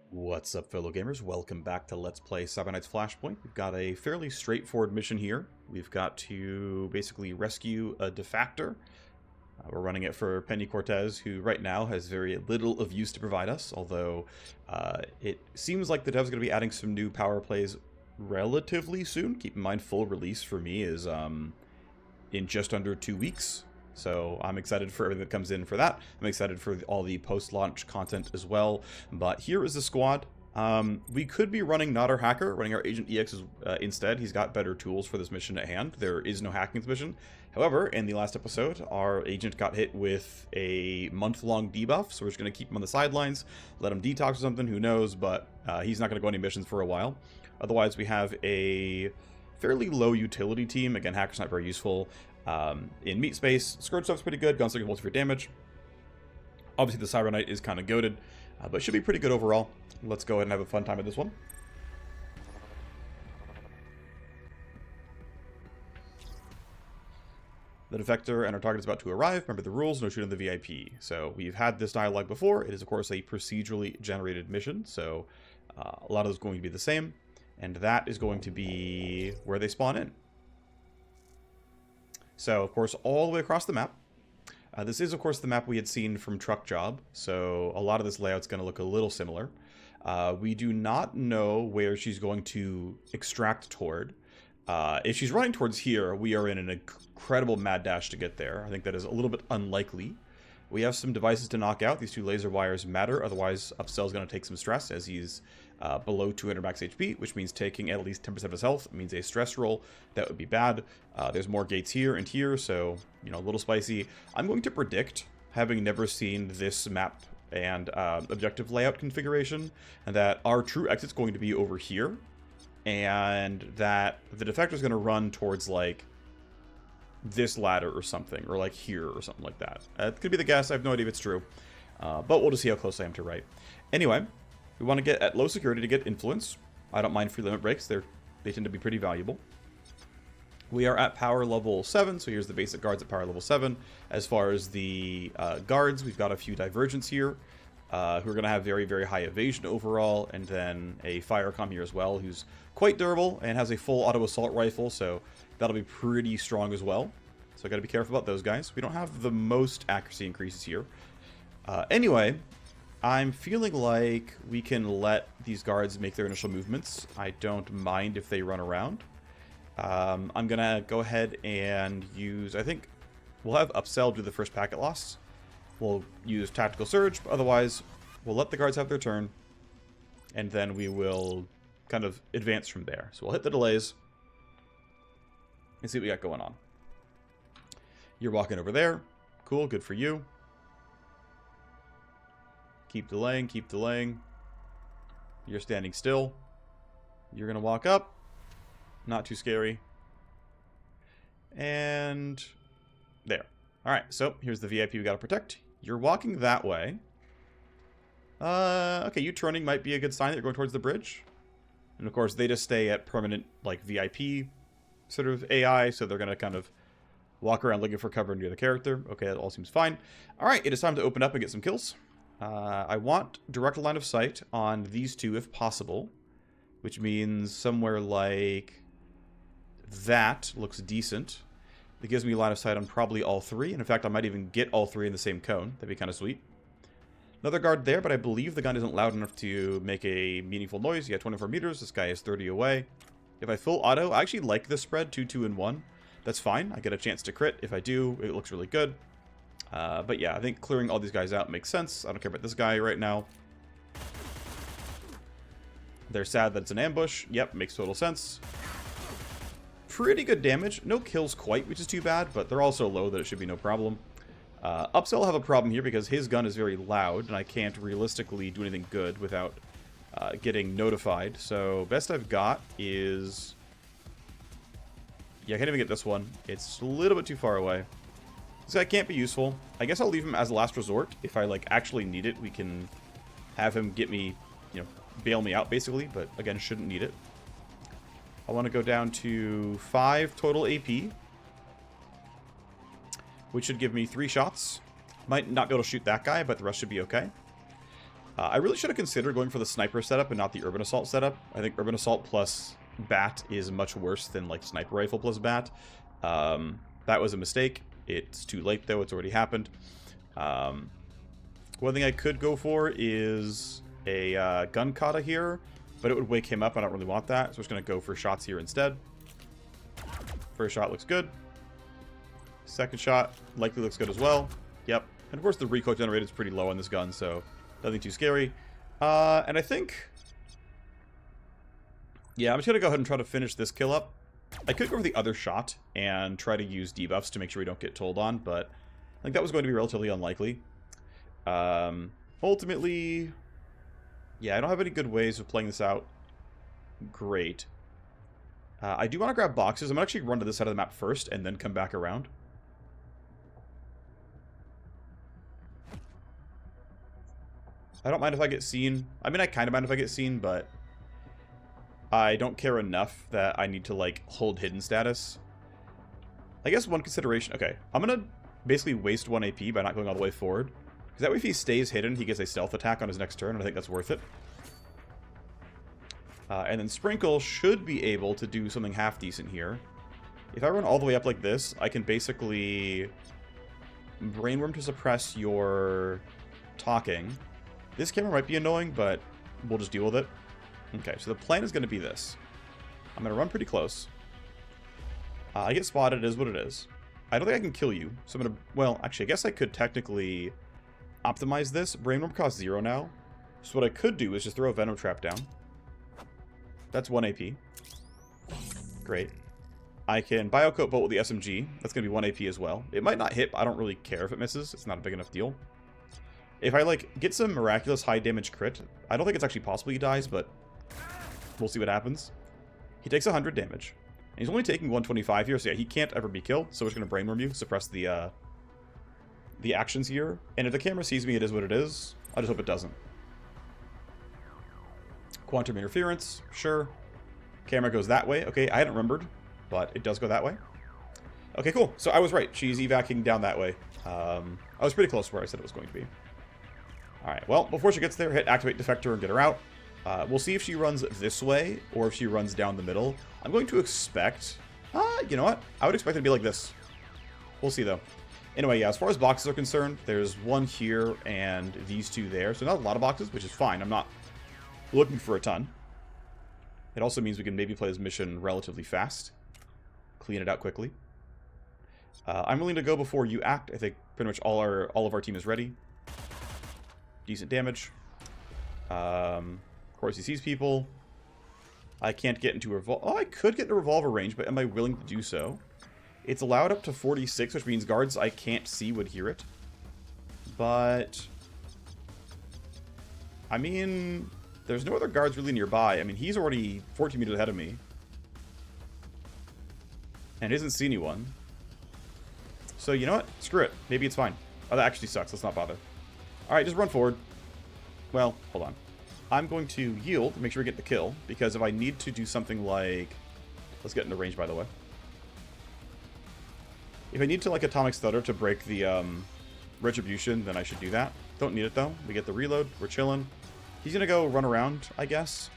What's up, fellow gamers? Welcome back to Let's Play Cyber Knight's Flashpoint. We've got a fairly straightforward mission here. We've got to basically rescue a defactor. We're running it for Penny Cortez, who right now has very little of use to provide us, although it seems like the dev's going to be adding some new power plays relatively soon. Keep in mind, full release for me is in just under 2 weeks. So I'm excited for everything that comes in for that. I'm excited for all the post-launch content as well. But here is the squad. We could be running not our hacker, running our Agent EX instead. He's got better tools for this mission at hand. There is no hacking this mission. However, in the last episode, our agent got hit with a month-long debuff, so we're just going to keep him on the sidelines, let him detox or something, who knows, but he's not going to go any missions for a while. Otherwise, we have a fairly low utility team. Again, hacker's not very useful. In meat space, Scourge stuff's pretty good, gunslinger multi for damage. Obviously the Cyber Knight is kind of goated, but should be pretty good overall. Let's go ahead and have a fun time with this one. The defector and our target is about to arrive. Remember the rules, no shooting the VIP. So we've had this dialogue before. It is of course a procedurally generated mission, so a lot of those going to be the same. And that is going to be where they spawn in. So, of course, all the way across the map. This is, of course, the map we had seen from Truck Job, so a lot of this layout's going to look a little similar. We do not know where she's going to extract toward. If she's running towards here, we are in an incredible mad dash to get there. I think that is a little bit unlikely. We have some devices to knock out. These two laser wires matter, otherwise Upsell's going to take some stress as he's below 200 max HP, which means taking at least 10% of his health. It means a stress roll. That would be bad. There's more gates here and here, so, you know, a little spicy. I'm going to predict, having never seen this map and objective layout configuration, that our true exit's going to be over here, and that the defector's going to run towards, like, this ladder or something, or like here or something like that. It could be the guess. I have no idea if it's true, but we'll just see how close I am to right. Anyway, we want to get at low security to get influence. I don't mind free limit breaks. They tend to be pretty valuable. We are at power level 7, so here's the basic guards at power level 7. As far as the guards, we've got a few divergents here, who are going to have very, very high evasion overall, and then a firecom here as well, who's quite durable and has a full auto assault rifle, so that'll be pretty strong as well. So I got to be careful about those guys. We don't have the most accuracy increases here. Anyway, I'm feeling like we can let these guards make their initial movements. I don't mind if they run around. I'm going to go ahead and use, I think we'll have Upsell do the first packet loss. We'll use Tactical Surge, but otherwise we'll let the guards have their turn, and then we will kind of advance from there. So we'll hit the delays and see what we got going on. You're walking over there. Cool, good for you. Keep delaying, keep delaying. You're standing still. You're going to walk up. Not too scary. And there. Alright, so here's the VIP we got to protect. You're walking that way. Okay, you turning might be a good sign that you're going towards the bridge. And of course, they just stay at permanent, like, VIP sort of AI, so they're going to kind of walk around looking for cover near the character. Okay, that all seems fine. Alright, it is time to open up and get some kills. I want direct line of sight on these two if possible, which means somewhere like that looks decent. It gives me line of sight on probably all three, and in fact I might even get all three in the same cone. That'd be kind of sweet. Another guard there, but I believe the gun isn't loud enough to make a meaningful noise. Yeah, 24 meters. This guy is 30 away. If I full auto, I actually like this spread, 2, 2, and 1. That's fine. I get a chance to crit. If I do, it looks really good. But yeah, I think clearing all these guys out makes sense. I don't care about this guy right now. They're sad that it's an ambush. Yep, makes total sense. Pretty good damage. No kills quite, which is too bad, but they're also low that it should be no problem. Upsell will have a problem here because his gun is very loud, and I can't realistically do anything good without getting notified. So best I've got is... yeah, I can't even get this one. It's a little bit too far away. This guy can't be useful. I guess I'll leave him as a last resort. If I, like, actually need it, we can have him get me, you know, bail me out, basically. But, again, shouldn't need it. I want to go down to 5 total AP, which should give me 3 shots. Might not be able to shoot that guy, but the rest should be okay. I really should have considered going for the sniper setup and not the urban assault setup. I think urban assault plus bat is much worse than like sniper rifle plus bat. That was a mistake. It's too late though. It's already happened. One thing I could go for is a gun kata here, but it would wake him up. I don't really want that, so I'm just going to go for shots here instead. First shot looks good. Second shot likely looks good as well. Yep. And of course the recoil generated is pretty low on this gun, so nothing too scary. And I think... yeah, I'm just going to go ahead and try to finish this kill up. I could go for the other shot and try to use debuffs to make sure we don't get told on, but I think that was going to be relatively unlikely. Ultimately, yeah, I don't have any good ways of playing this out. Great. I do want to grab boxes. I'm going to actually run to this side of the map first and then come back around. I don't mind if I get seen. I mean, I kind of mind if I get seen, but I don't care enough that I need to, like, hold hidden status. I guess one consideration... okay, I'm going to basically waste 1 AP by not going all the way forward. Because that way if he stays hidden, he gets a stealth attack on his next turn, and I think that's worth it. And then Sprinkle should be able to do something half decent here. If I run all the way up like this, I can basically Brainworm to suppress your talking. This camera might be annoying, but we'll just deal with it. Okay, so the plan is going to be this. I'm going to run pretty close. I get spotted, it is what it is. I don't think I can kill you, so I'm going to... well, actually, I guess I could technically optimize this. Brainworm costs 0 now. So what I could do is just throw a Venom Trap down. That's 1 AP. Great. I can Biocoat Bolt with the SMG. That's going to be 1 AP as well. It might not hit, but I don't really care if it misses. It's not a big enough deal. If I, like, get some miraculous high damage crit, I don't think it's actually possible he dies, but we'll see what happens. He takes 100 damage. And he's only taking 125 here, so yeah, he can't ever be killed. So we're just going to Brainworm you, suppress the actions here. And if the camera sees me, it is what it is. I just hope it doesn't. Quantum interference, sure. Camera goes that way. Okay, I hadn't remembered, but it does go that way. Okay, cool. So I was right. She's evacing down that way. I was pretty close to where I said it was going to be. Alright, well, before she gets there, hit Activate Defector and get her out. We'll see if she runs this way, or if she runs down the middle. I'm going to expect... you know what? I would expect it to be like this. We'll see, though. Anyway, yeah, as far as boxes are concerned, there's one here and these two there. So not a lot of boxes, which is fine. I'm not looking for a ton. It also means we can maybe play this mission relatively fast. Clean it out quickly. I'm willing to go before you act. I think pretty much all of our team is ready. Decent damage. Of course, he sees people. I can't get into revolver. Oh, I could get into revolver range, but am I willing to do so? It's allowed up to 46, which means guards I can't see would hear it. But I mean, there's no other guards really nearby. I mean, he's already 14 meters ahead of me. And doesn't see anyone. So, you know what? Screw it. Maybe it's fine. Oh, that actually sucks. Let's not bother. Alright, just run forward. Well, hold on. I'm going to yield to make sure we get the kill. Because if I need to do something like... let's get into range, by the way. If I need to, like, Atomic Stutter to break the Retribution, then I should do that. Don't need it, though. We get the reload. We're chilling. He's going to go run around, I guess.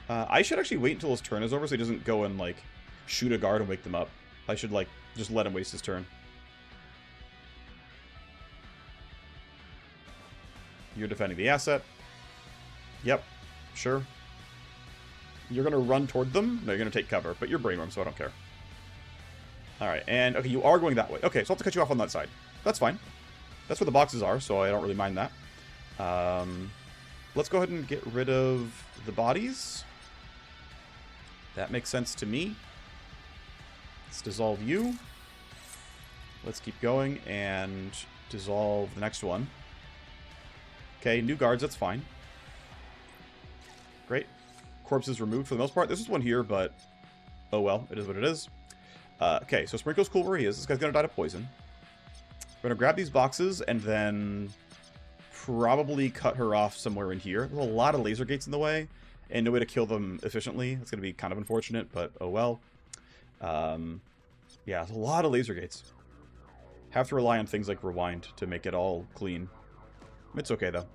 I should actually wait until his turn is over so he doesn't go and, like, shoot a guard and wake them up. I should, like, just let him waste his turn. You're defending the asset. Yep. Sure. You're going to run toward them? No, you're going to take cover. But you're Brainworm, so I don't care. Alright, and... okay, you are going that way. Okay, so I'll have to cut you off on that side. That's fine. That's where the boxes are, so I don't really mind that. Let's go ahead and get rid of the bodies. That makes sense to me. Let's dissolve you. Let's keep going and dissolve the next one. Okay, new guards, that's fine. Great. Corpses removed for the most part. This is one here, but oh well, it is what it is. Okay, so Sprinkle's cool where he is. This guy's gonna die to poison. We're gonna grab these boxes and then probably cut her off somewhere in here. There's a lot of laser gates in the way and no way to kill them efficiently. It's gonna be kind of unfortunate, but oh well. Yeah, there's a lot of laser gates. Have to rely on things like Rewind to make it all clean. It's okay, though.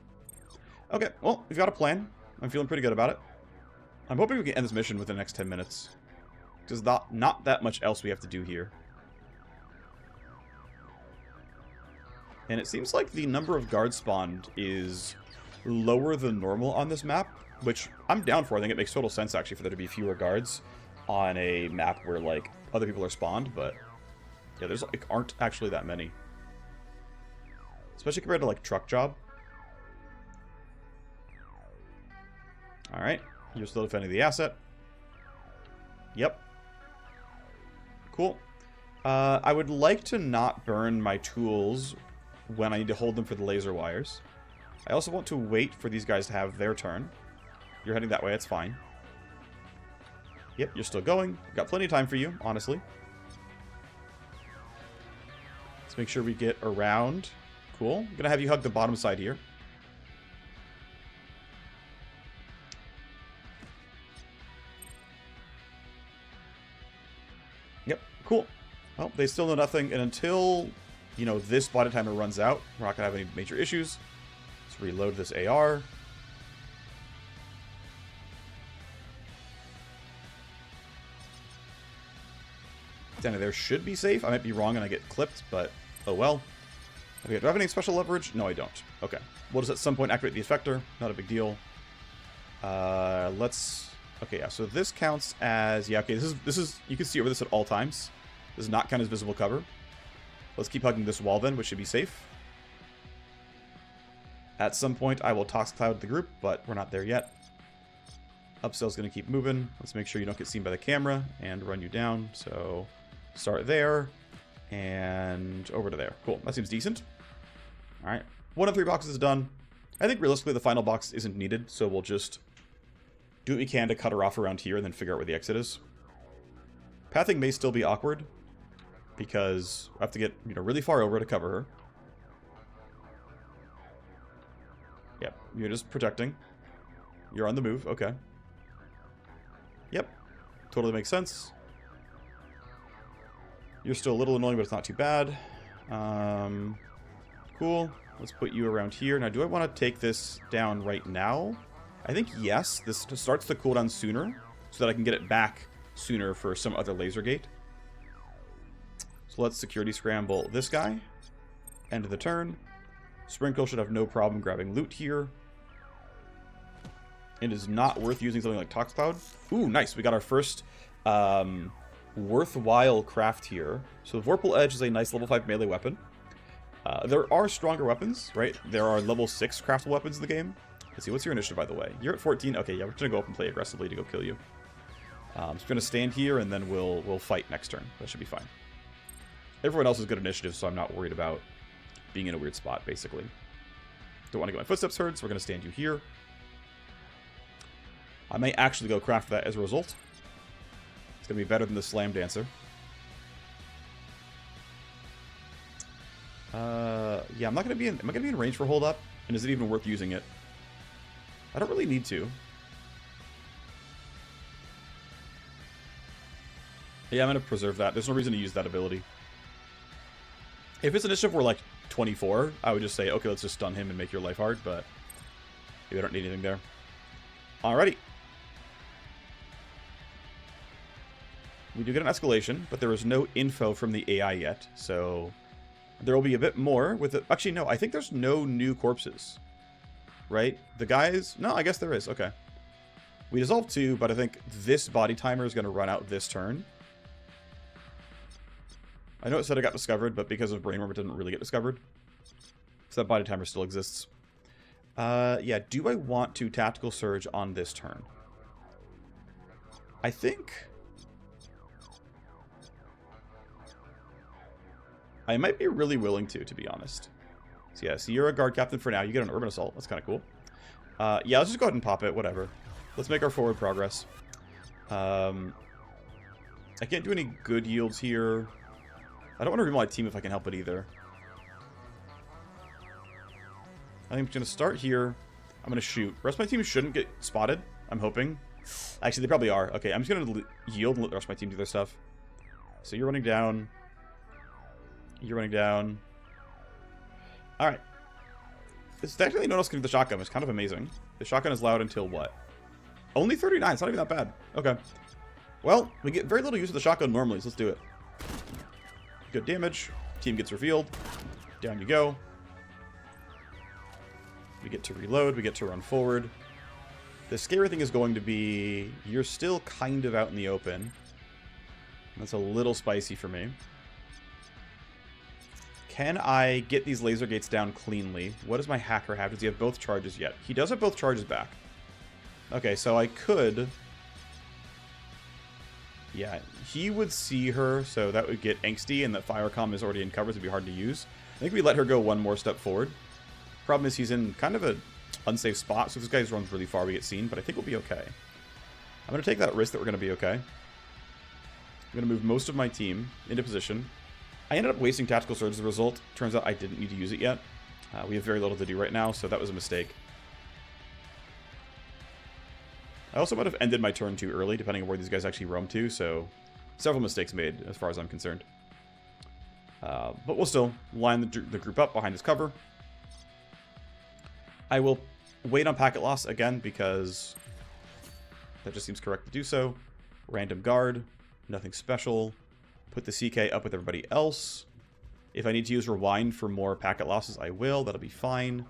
Okay, well, we've got a plan. I'm feeling pretty good about it. I'm hoping we can end this mission within the next 10 minutes. Because not that much else we have to do here. And it seems like the number of guards spawned is lower than normal on this map, which I'm down for. I think it makes total sense, actually, for there to be fewer guards on a map where, like, other people are spawned, but yeah, there's, like, aren't actually that many. Especially compared to, like, Truck Job. Alright, you're still defending the asset. Yep. Cool. I would like to not burn my tools when I need to hold them for the laser wires. I also want to wait for these guys to have their turn. You're heading that way, it's fine. Yep, you're still going. Got plenty of time for you, honestly. Let's make sure we get around. Cool. I'm gonna have you hug the bottom side here. Yep, cool. Well, they still know nothing, and until, you know, this body timer runs out, we're not gonna have any major issues. Let's reload this AR. Down there should be safe. I might be wrong and I get clipped, but oh well. Okay, do I have any special leverage? No, I don't. Okay. We'll just at some point activate the effector. Not a big deal. Let's... Okay, yeah, so this counts as... Yeah, okay, this is... You can see over this at all times. This does not count as visible cover. Let's keep hugging this wall then, which should be safe. At some point, I will toss cloud the group, but we're not there yet. Upsell's going to keep moving. Let's make sure you don't get seen by the camera and run you down. So, start there and over to there. Cool, that seems decent. Alright, 1 of 3 boxes is done. I think realistically the final box isn't needed, so we'll just do what we can to cut her off around here and then figure out where the exit is. Pathing may still be awkward, because I have to get, you know, really far over to cover her. Yep, you're just protecting. You're on the move, okay. Yep, totally makes sense. You're still a little annoying, but it's not too bad. Cool. Let's put you around here. Now, do I want to take this down right now? I think yes. This starts the cooldown sooner, so that I can get it back sooner for some other laser gate. So let's security scramble this guy. End of the turn. Sprinkle should have no problem grabbing loot here. It is not worth using something like Tox Cloud. Ooh, nice. We got our first worthwhile craft here. So the Vorpal Edge is a nice level 5 melee weapon. There are stronger weapons, right? There are level 6 craftable weapons in the game. Let's see, what's your initiative, by the way? You're at 14? Okay, yeah, we're going to go up and play aggressively to go kill you. So we're going to stand here, and then we'll fight next turn. That should be fine. Everyone else is good initiative, so I'm not worried about being in a weird spot, basically. Don't want to get my footsteps heard, so we're going to stand you here. I may actually go craft that as a result. It's going to be better than the Slam Dancer. Yeah, I'm not going to be in... Am I going to be in range for hold up? And is it even worth using it? I don't really need to. Yeah, I'm going to preserve that. There's no reason to use that ability. If it's initiative were like 24, I would just say, okay, let's just stun him and make your life hard, but maybe I don't need anything there. Alrighty. We do get an escalation, but there is no info from the AI yet, so there will be a bit more with it. Actually, no, I think there's no new corpses, right? The guys... No, I guess there is. Okay. We dissolved 2, but I think this body timer is going to run out this turn. I know it said it got discovered, but because of Brainworm, it didn't really get discovered. So that body timer still exists. Yeah, do I want to Tactical Surge on this turn? I think... I might be really willing to be honest. So yeah, so you're a guard captain for now. You get an Urban Assault. That's kind of cool. Yeah, let's just go ahead and pop it. Whatever. Let's make our forward progress. I can't do any good yields here. I don't want to remove my team if I can help it either. I think I'm going to start here. I'm going to shoot. The rest of my team shouldn't get spotted. I'm hoping. Actually, they probably are. Okay, I'm just going to yield and let the rest of my team do their stuff. So you're running down. You're running down. Alright. It's technically no one else can do the shotgun. It's kind of amazing. The shotgun is loud until what? Only 39. It's not even that bad. Okay. Well, we get very little use of the shotgun normally, so let's do it. Good damage. Team gets revealed. Down you go. We get to reload. We get to run forward. The scary thing is going to be you're still kind of out in the open. That's a little spicy for me. Can I get these laser gates down cleanly? What does my hacker have? Does he have both charges yet? He does have both charges back. Okay, so I could... Yeah, he would see her, so that would get angsty, and that fire comm is already in cover, so it'd be hard to use. I think we let her go one more step forward. Problem is he's in kind of an unsafe spot, so if this guy runs really far, we get seen, but I think we'll be okay. I'm going to take that risk that we're going to be okay. I'm going to move most of my team into position. I ended up wasting Tactical Surge as a result. Turns out I didn't need to use it yet. We have very little to do right now, so that was a mistake. I also might have ended my turn too early, depending on where these guys actually roam to, so several mistakes made as far as I'm concerned. But we'll still line the group up behind this cover. I will wait on packet loss again, because that just seems correct to do so. Random guard, nothing special. Put the CK up with everybody else. If I need to use rewind for more packet losses, I will. That'll be fine.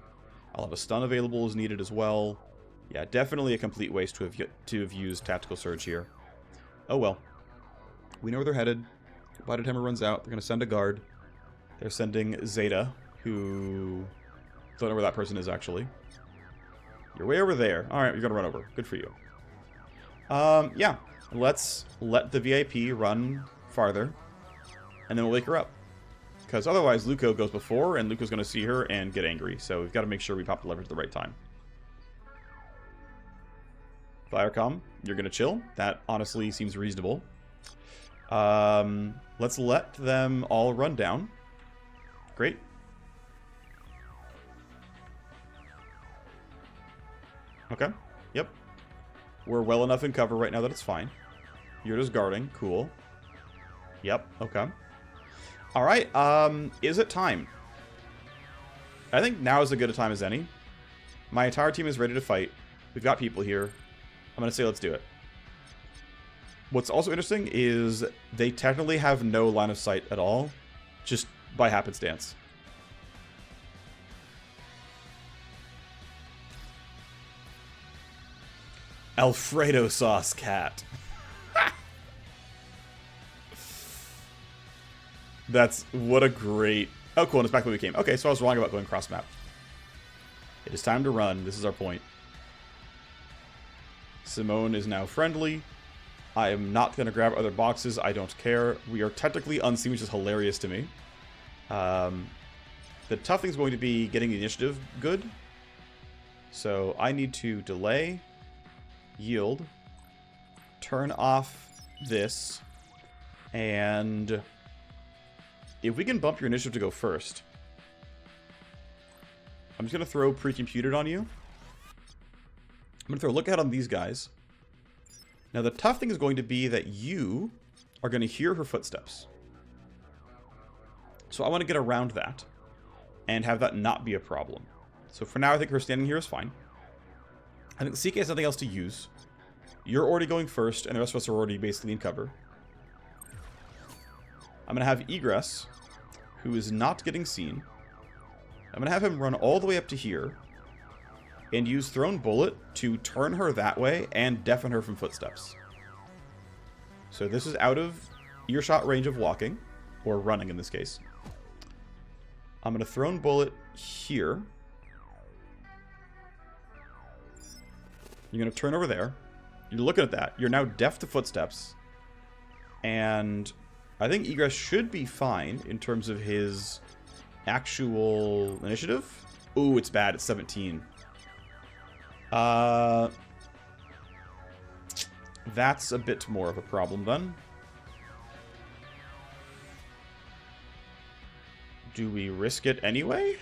I'll have a stun available as needed as well. Yeah, definitely a complete waste to have used Tactical Surge here. Oh well. We know where they're headed. By the time it runs out, they're going to send a guard. They're sending Zeta, who... Don't know where that person is, actually. You're way over there. Alright, you're going to run over. Good for you. Yeah. Let's let the VIP run farther, and then we'll wake her up. Because otherwise, Luco goes before, and Luco's going to see her and get angry. So we've got to make sure we pop the lever at the right time. Firecom, you're going to chill. That honestly seems reasonable. Let's let them all run down. Great. Okay. Yep. We're well enough in cover right now that it's fine. You're just guarding. Cool. Yep. Okay. All right. Is it time? I think now is as good a time as any. My entire team is ready to fight. We've got people here. I'm going to say let's do it. What's also interesting is they technically have no line of sight at all, just by happenstance. Alfredo sauce cat. That's what a great... Oh, cool, and it's back where we came. Okay, so I was wrong about going cross-map. It is time to run. This is our point. Simone is now friendly. I am not going to grab other boxes. I don't care. We are technically unseen, which is hilarious to me. The tough thing is going to be getting the initiative good. So I need to delay, yield, turn off this, and if we can bump your initiative to go first, I'm just going to throw pre-computed on you. I'm going to throw look ahead on these guys. Now the tough thing is going to be that you are going to hear her footsteps. So I want to get around that and have that not be a problem. So for now, I think her standing here is fine. I think CK has nothing else to use. You're already going first, and the rest of us are already basically in cover. I'm going to have Egress, who is not getting seen. I'm going to have him run all the way up to here and use Thrown Bullet to turn her that way and deafen her from footsteps. So this is out of earshot range of walking, or running in this case. I'm going to Thrown Bullet here. You're going to turn over there. You're looking at that. You're now deaf to footsteps. And I think Egress should be fine in terms of his actual initiative. Ooh, it's bad. It's 17. That's a bit more of a problem then. Do we risk it anyway?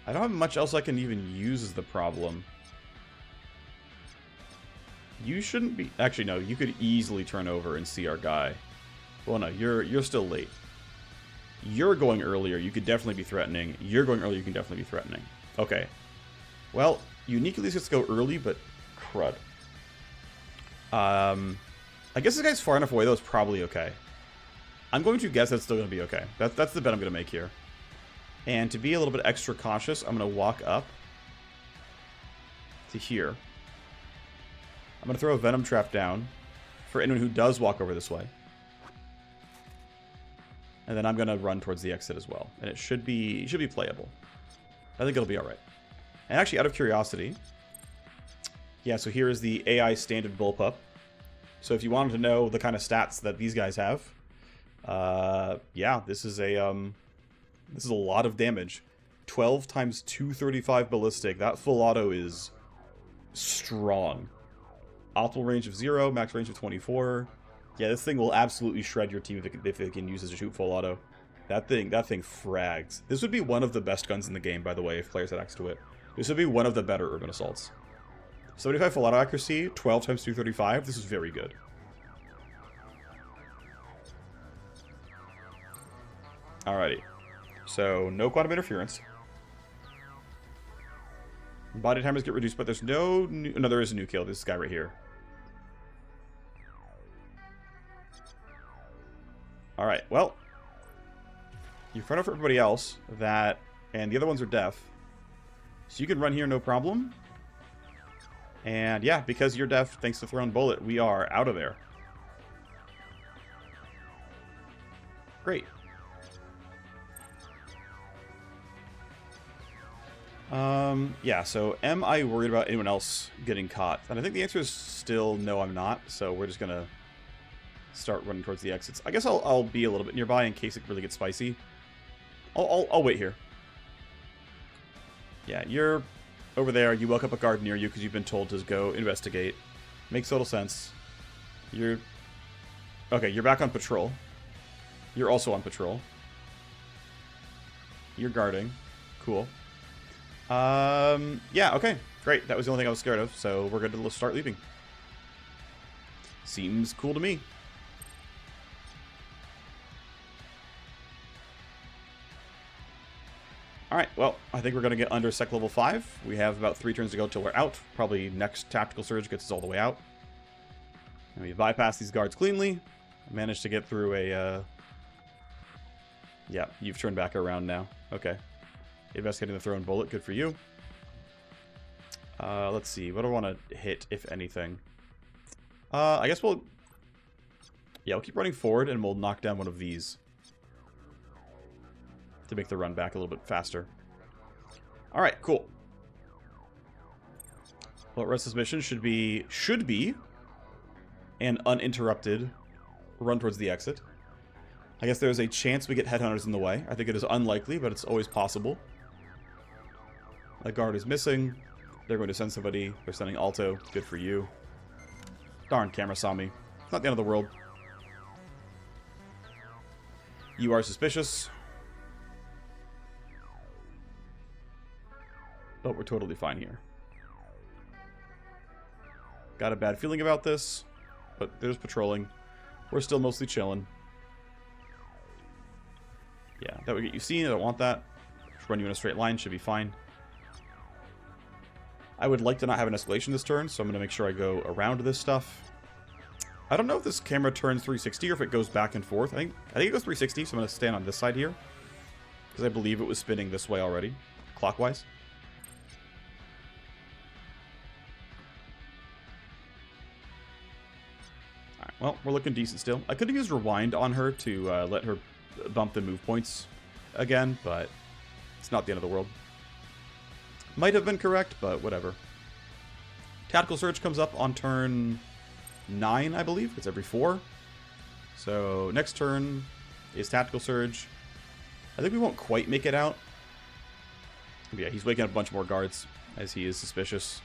I don't have much else I can even use as the problem. You shouldn't be... Actually, no. You could easily turn over and see our guy. Well, no. You're still late. You're going earlier. You could definitely be threatening. You're going earlier. You can definitely be threatening. Okay. Well, uniquely gets to go early, but crud. I guess this guy's far enough away, though. It's probably okay. I'm going to guess that's still going to be okay. That's the bet I'm going to make here. And to be a little bit extra cautious, I'm going to walk up to here. I'm going to throw a Venom Trap down for anyone who does walk over this way. And then I'm going to run towards the exit as well. And it should be playable. I think it'll be alright. And actually, out of curiosity, yeah, so here is the AI standard bullpup. So if you wanted to know the kind of stats that these guys have, yeah, this is a lot of damage. 12 times 235 ballistic. That full auto is strong. Optimal range of 0, max range of 24. Yeah, this thing will absolutely shred your team if it can use it to shoot full auto. That thing frags. This would be one of the best guns in the game, by the way, if players had access to it. This would be one of the better urban assaults. 75 full auto accuracy, 12 times 235. This is very good. Alrighty. So, no quantum interference. Body timers get reduced, but there's no there is a new kill. This guy right here. Alright, well. You front up for everybody else, and the other ones are deaf. So you can run here no problem. And yeah, because you're deaf, thanks to Thrown Bullet, we are out of there. Great. Yeah, so am I worried about anyone else getting caught? And I think the answer is still no, I'm not. So we're just gonna start running towards the exits. I guess I'll be a little bit nearby in case it really gets spicy. I'll wait here. Yeah, you're over there. You woke up a guard near you because you've been told to go investigate. Makes total sense. Okay, you're back on patrol. You're also on patrol. You're guarding. Cool. Yeah, okay. Great. That was the only thing I was scared of, so we're good to start leaving. Seems cool to me. Alright, well, I think we're going to get under sec level 5. We have about 3 turns to go till we're out. Probably next Tactical Surge gets us all the way out. And we bypass these guards cleanly. Managed to get through a, Yeah, you've turned back around now. Okay. Investigating the Thrown Bullet, good for you. Let's see, what do I want to hit, if anything? I guess we'll keep running forward and we'll knock down one of these to make the run back a little bit faster. Alright, cool. Well, rest of this mission should be an uninterrupted run towards the exit. I guess there's a chance we get headhunters in the way. I think it is unlikely, but it's always possible. A guard is missing. They're going to send somebody. They're sending Alto. Good for you. Darn, camera saw me. Not the end of the world. You are suspicious. But we're totally fine here. Got a bad feeling about this, but they're just patrolling. We're still mostly chilling. Yeah, that would get you seen. I don't want that. Just run you in a straight line. Should be fine. I would like to not have an escalation this turn, so I'm going to make sure I go around this stuff. I don't know if this camera turns 360 or if it goes back and forth. I think it goes 360, so I'm going to stand on this side here. Because I believe it was spinning this way already, clockwise. Alright, well, we're looking decent still. I could have used Rewind on her to let her bump the move points again, but it's not the end of the world. Might have been correct, but whatever. Tactical Surge comes up on turn 9, I believe. It's every 4. So next turn is Tactical Surge. I think we won't quite make it out. But yeah, he's waking up a bunch more guards, as he is suspicious.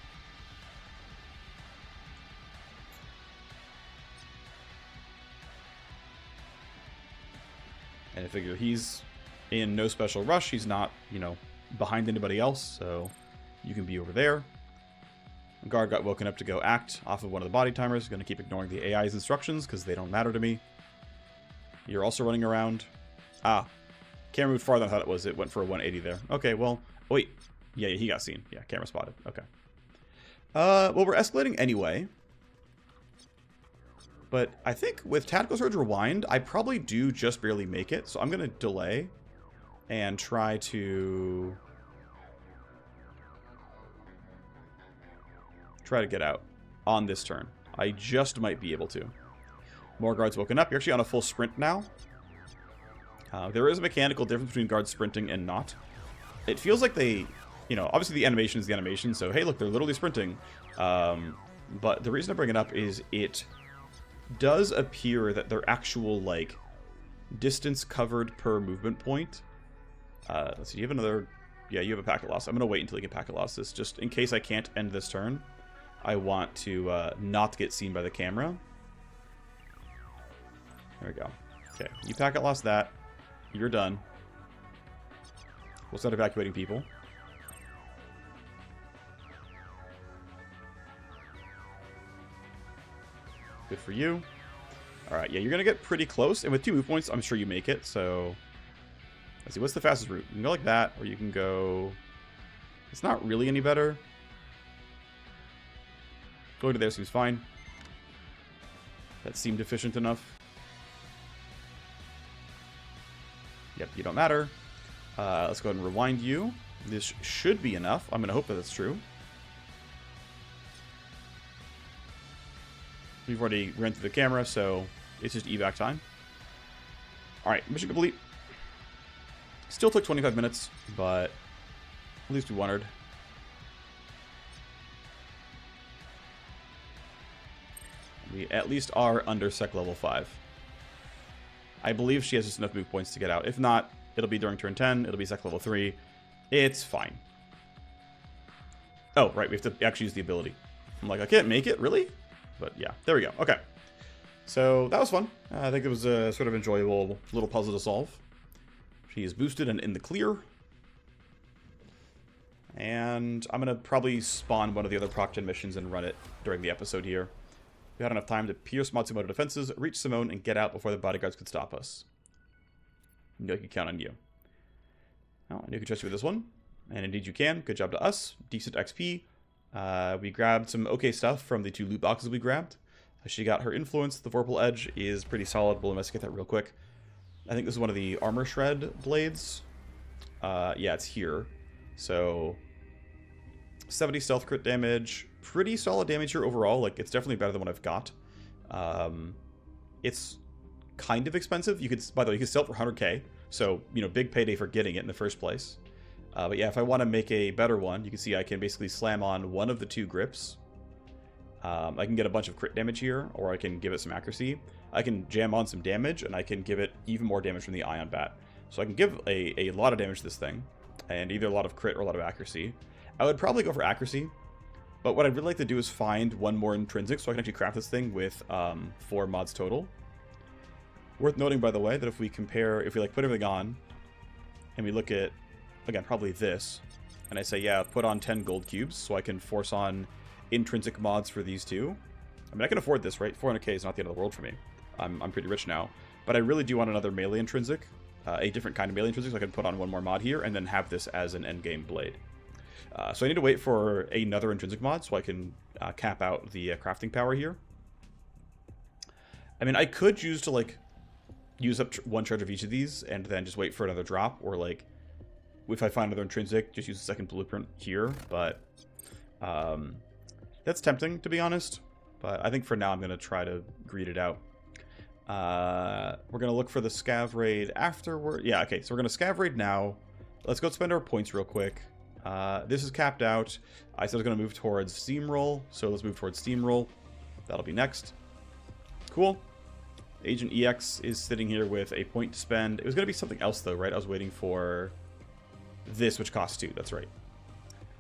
And I figure he's in no special rush. He's not, behind anybody else, so you can be over there. Guard got woken up to go act off of one of the body timers. Going to keep ignoring the AI's instructions because they don't matter to me. You're also running around. Ah, Camera moved farther than I thought it was. It went for a 180 there. Okay, well, wait. Yeah, he got seen. Yeah, camera spotted. Okay. Well, we're escalating anyway. But I think with Tactical Surge Rewind, I probably do just barely make it. So I'm going to delay and try to get out on this turn. I just might be able to. More guards woken up. You're actually on a full sprint now. There is a mechanical difference between guards sprinting and not. It feels like they, you know, obviously the animation is the animation, so hey, look, they're literally sprinting. But the reason I bring it up is it does appear that their actual, like, distance covered per movement point. Let's see, you have another... Yeah, you have a packet loss. I'm going to wait until you can packet loss this, just in case I can't end this turn. I want to not get seen by the camera. There we go. Okay, you packet loss that. You're done. We'll start evacuating people. Good for you. Alright, yeah, you're going to get pretty close. And with 2 move points, I'm sure you make it. So, let's see, what's the fastest route? You can go like that, or you can go... It's not really any better. Going to there seems fine. That seemed efficient enough. Yep, you don't matter. Let's go ahead and rewind you. This should be enough. I'm going to hope that that's true. We've already ran through the camera, so it's just evac time. Alright, mission complete. Still took 25 minutes, but at least we wondered. We at least are under sec level 5. I believe she has just enough move points to get out. If not, it'll be during turn 10. It'll be sec level 3. It's fine. Oh, right. We have to actually use the ability. I'm like, I can't make it? Really? But yeah, there we go. Okay. So that was fun. I think it was a sort of enjoyable little puzzle to solve. She is boosted and in the clear. And I'm going to probably spawn one of the other Proc 10 missions and run it during the episode here. We had enough time to pierce Matsumoto defenses, reach Simone, and get out before the bodyguards could stop us. I knew I could count on you. Well, I knew I could trust you with this one. And indeed you can. Good job to us. Decent XP. We grabbed some okay stuff from the 2 loot boxes we grabbed. She got her influence. The Vorpal Edge is pretty solid. We'll investigate that real quick. I think this is one of the armor shred blades. Yeah, it's here. So 70 stealth crit damage. Pretty solid damage here overall. Like, it's definitely better than what I've got. It's kind of expensive. You could, by the way, you can sell it for 100k. So, you know, big payday for getting it in the first place. But yeah, if I want to make a better one, you can see I can basically slam on one of the 2 grips. I can get a bunch of crit damage here, or I can give it some accuracy. I can jam on some damage, and I can give it even more damage from the ion bat. So I can give a lot of damage to this thing, and either a lot of crit or a lot of accuracy. I would probably go for accuracy, but what I'd really like to do is find one more intrinsic, so I can actually craft this thing with 4 mods total. Worth noting, by the way, that if we compare, if we like put everything on, and we look at, again, probably this, and I say, yeah, put on 10 gold cubes, so I can force on intrinsic mods for these 2. I mean, I can afford this, right? 400k is not the end of the world for me. I'm pretty rich now. But I really do want another melee intrinsic, a different kind of melee intrinsic, so I can put on one more mod here, and then have this as an endgame blade. So I need to wait for another intrinsic mod, so I can cap out the crafting power here. I mean, I could choose to, like, use up 1 charge of each of these, and then just wait for another drop, or, like, if I find another intrinsic, just use the second blueprint here, but that's tempting, to be honest. But I think for now I'm going to try to greed it out. We're going to look for the scav raid afterward. Yeah, okay, so we're going to scav raid now. Let's go spend our points real quick. This is capped out. I said I was going to move towards Steamroll, so let's move towards Steamroll. That'll be next. Cool. Agent EX is sitting here with a point to spend. It was going to be something else, though, right? I was waiting for this, which costs 2. That's right.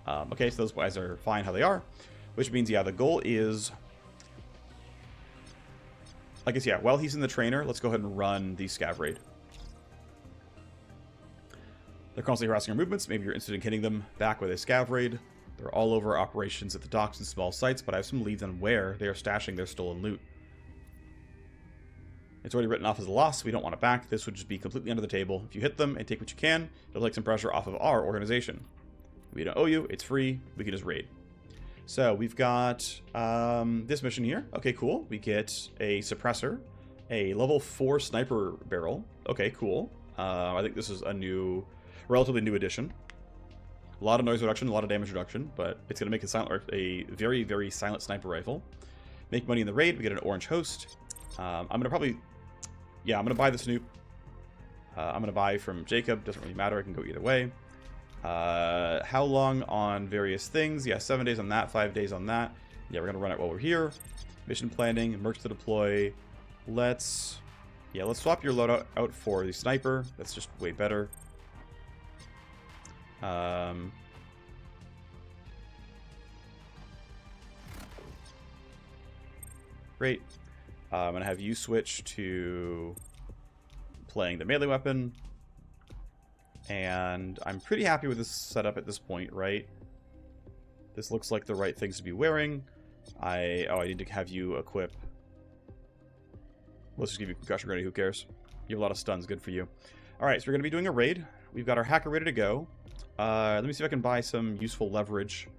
Okay, so those guys are fine how they are. Which means, yeah, the goal is... I guess, yeah, while he's in the trainer, let's go ahead and run the scav raid. They're constantly harassing our movements. Maybe you're interested in hitting them back with a scav raid. They're all over operations at the docks and small sites, but I have some leads on where they are stashing their stolen loot. It's already written off as a loss. We don't want it back. This would just be completely under the table. If you hit them and take what you can, it'll take some pressure off of our organization. We don't owe you. It's free. We can just raid. So we've got this mission here. Okay, cool. We get a suppressor, a level 4 sniper barrel. Okay, cool. I think this is a new, relatively new addition. A lot of noise reduction, a lot of damage reduction, but it's going to make a very, very silent sniper rifle. Make money in the raid. We get an orange host. I'm going to probably... Yeah, I'm going to buy the Snoop. I'm going to buy from Jacob. Doesn't really matter. I can go either way. How long on various things? Yeah, 7 days on that, 5 days on that. Yeah, we're going to run it while we're here. Mission planning, mercs to deploy. Let's swap your loadout out for the sniper. That's just way better. Great. I'm going to have you switch to playing the melee weapon. And I'm pretty happy with this setup at this point, right? This looks like the right things to be wearing. I need to have you equip. Let's just give you concussion ready, who cares? You have a lot of stuns, good for you. Alright, so we're going to be doing a raid. We've got our hacker ready to go. Let me see if I can buy some useful leverage.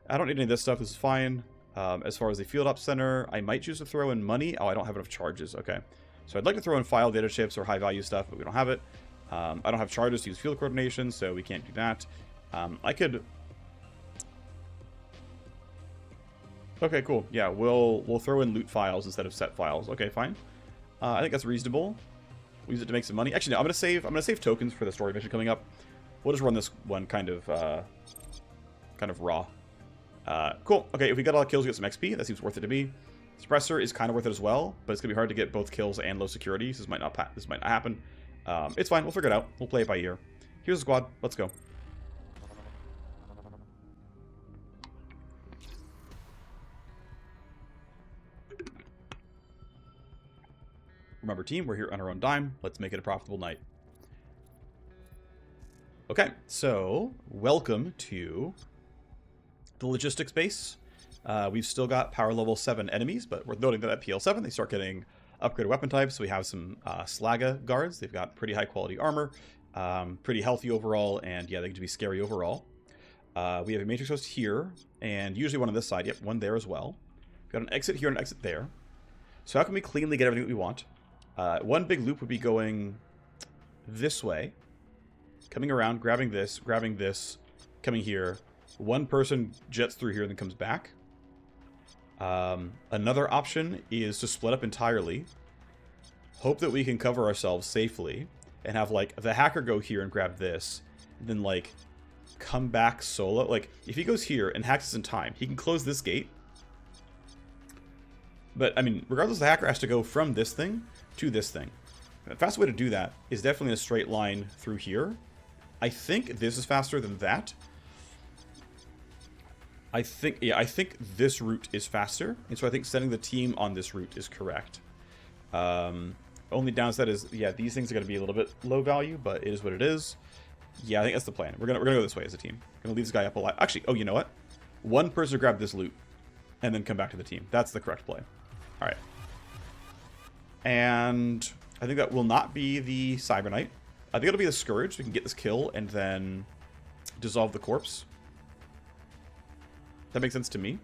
I don't need any of this stuff, this is fine. As far as the field op center, I might choose to throw in money. Oh, I don't have enough charges, okay. So I'd like to throw in file data chips or high value stuff, but we don't have it. I don't have charges to use field coordination, so we can't do that. I could... Okay, cool. Yeah, we'll throw in loot files instead of set files. Okay, fine. I think that's reasonable. We'll use it to make some money. Actually, no, I'm gonna save tokens for the story mission coming up. We'll just run this one kind of raw. Cool. Okay, if we get a lot of kills, we get some XP. That seems worth it to me. Suppressor is kind of worth it as well, but it's gonna be hard to get both kills and low security. So this might not happen. It's fine. We'll figure it out. We'll play it by ear. Here's the squad. Let's go. Remember, team, we're here on our own dime. Let's make it a profitable night. Okay, so welcome to the logistics base. We've still got power level 7 enemies, but worth noting that at PL7 they start getting upgraded weapon types. So we have some Slaga guards. They've got pretty high quality armor, pretty healthy overall, and yeah, they get to be scary overall. We have a matrix host here, and usually one on this side. Yep, one there as well. We've got an exit here and an exit there. So how can we cleanly get everything that we want? One big loop would be going this way, coming around, grabbing this, coming here. One person jets through here and then comes back. Another option is to split up entirely, hope that we can cover ourselves safely, and have, like, the hacker go here and grab this, and then, like, come back solo. Like, if he goes here and hacks us in time, he can close this gate. But, I mean, regardless, the hacker has to go from this thing to this thing. The fastest way to do that is definitely in a straight line through here. I think this is faster than that. I think this route is faster, and so I think sending the team on this route is correct. Only downside is, yeah, these things are going to be a little bit low value, but it is what it is. Yeah, I think that's the plan. We're gonna go this way as a team. Gonna leave this guy up alive. Actually, oh, you know what? One person grab this loot, and then come back to the team. That's the correct play. All right. And I think that will not be the Cyber Knight. I think it'll be the Scourge. We can get this kill and then dissolve the corpse. That makes sense to me.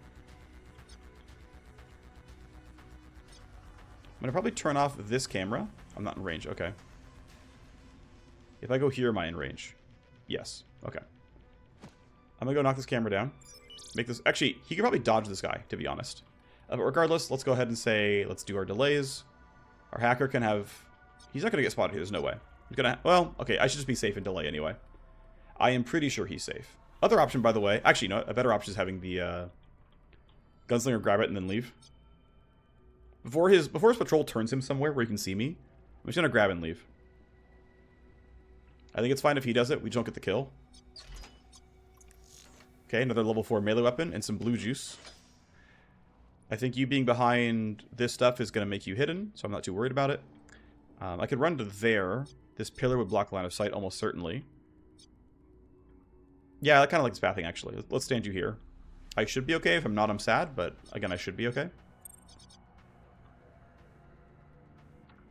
I'm gonna probably turn off this camera. I'm not in range. Okay. If I go here, am I in range? Yes. Okay. I'm gonna go knock this camera down. Make this... Actually, he could probably dodge this guy, to be honest. But regardless, let's go ahead and say, let's do our delays. Our hacker can have... He's not gonna get spotted here. There's no way. He's gonna... Well, okay. I should just be safe and delay anyway. I am pretty sure he's safe. Other option, by the way... Actually, no. A better option is having the gunslinger grab it and then leave. Before his patrol turns him somewhere where he can see me, I'm just gonna grab and leave. I think it's fine if he does it. We just don't get the kill. Okay, another level 4 melee weapon and some blue juice. I think you being behind this stuff is going to make you hidden, so I'm not too worried about it. I could run to there. This pillar would block line of sight almost certainly. Yeah, I kind of like this pathing, actually. Let's stand you here. I should be okay. If I'm not, I'm sad, but again, I should be okay.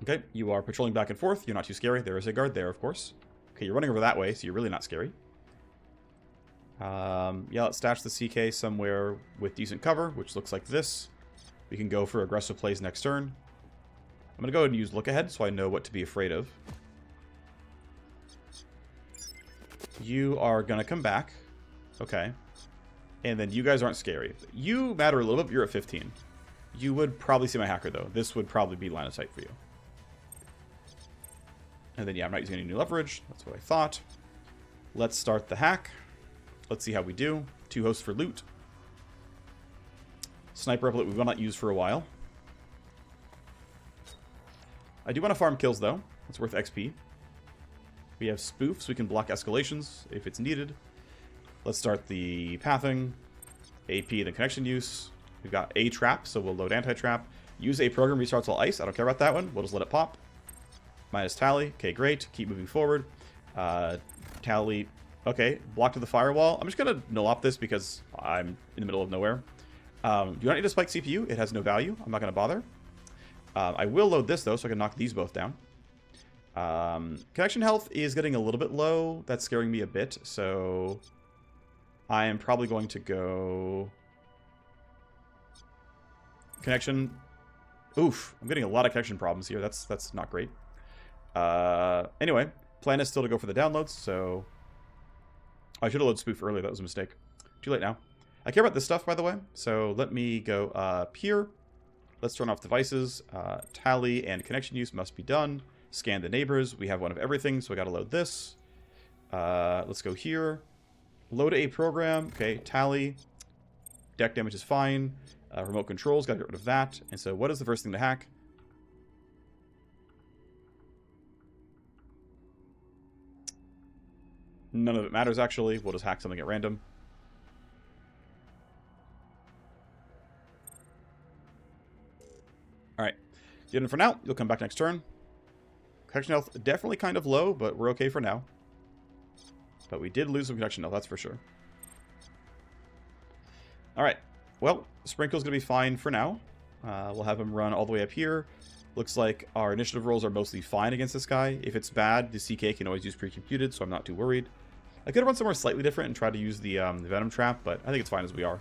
Okay, you are patrolling back and forth. You're not too scary. There is a guard there, of course. Okay, you're running over that way, so you're really not scary. Yeah, let's stash the CK somewhere with decent cover, which looks like this. We can go for aggressive plays next turn. I'm going to go ahead and use look ahead so I know what to be afraid of. You are going to come back. Okay. And then you guys aren't scary. You matter a little bit, but you're at 15. You would probably see my hacker, though. This would probably be line of sight for you. And then, yeah, I'm not using any new leverage. That's what I thought. Let's start the hack. Let's see how we do. 2 hosts for loot. Sniper rifle we will not use for a while. I do want to farm kills, though. It's worth XP. We have spoofs. We can block escalations if it's needed. Let's start the pathing. AP, then connection use. We've got a trap, so we'll load anti-trap. Use a program restarts all ice. I don't care about that one. We'll just let it pop. Minus tally. Okay, great. Keep moving forward. Tally. Okay, block to the firewall. I'm just going to null op this because I'm in the middle of nowhere. Do not need to spike CPU. It has no value. I'm not going to bother. I will load this, though, so I can knock these both down. Connection health is getting a little bit low. That's scaring me a bit, so I am probably going to go... Connection. Oof, I'm getting a lot of connection problems here. That's not great. Anyway, plan is still to go for the downloads, so... I should have loaded spoof earlier. That was a mistake. Too late now. I care about this stuff, by the way, so let me go up here. Let's turn off devices. Tally and connection use must be done. Scan the neighbors. We have one of everything, so I got to load this. Let's go here. Load a program. Okay, tally. Deck damage is fine. Remote controls, got to get rid of that. And so what is the first thing to hack? None of it matters, actually. We'll just hack something at random. Alright. Good enough for now. You'll come back next turn. Connection health definitely kind of low, but we're okay for now. But we did lose some connection health, that's for sure. Alright. Well, Sprinkle's going to be fine for now. We'll have him run all the way up here. Looks like our initiative rolls are mostly fine against this guy. If it's bad, the CK can always use pre-computed, so I'm not too worried. I could have run somewhere slightly different and tried to use the Venom Trap, but I think it's fine as we are.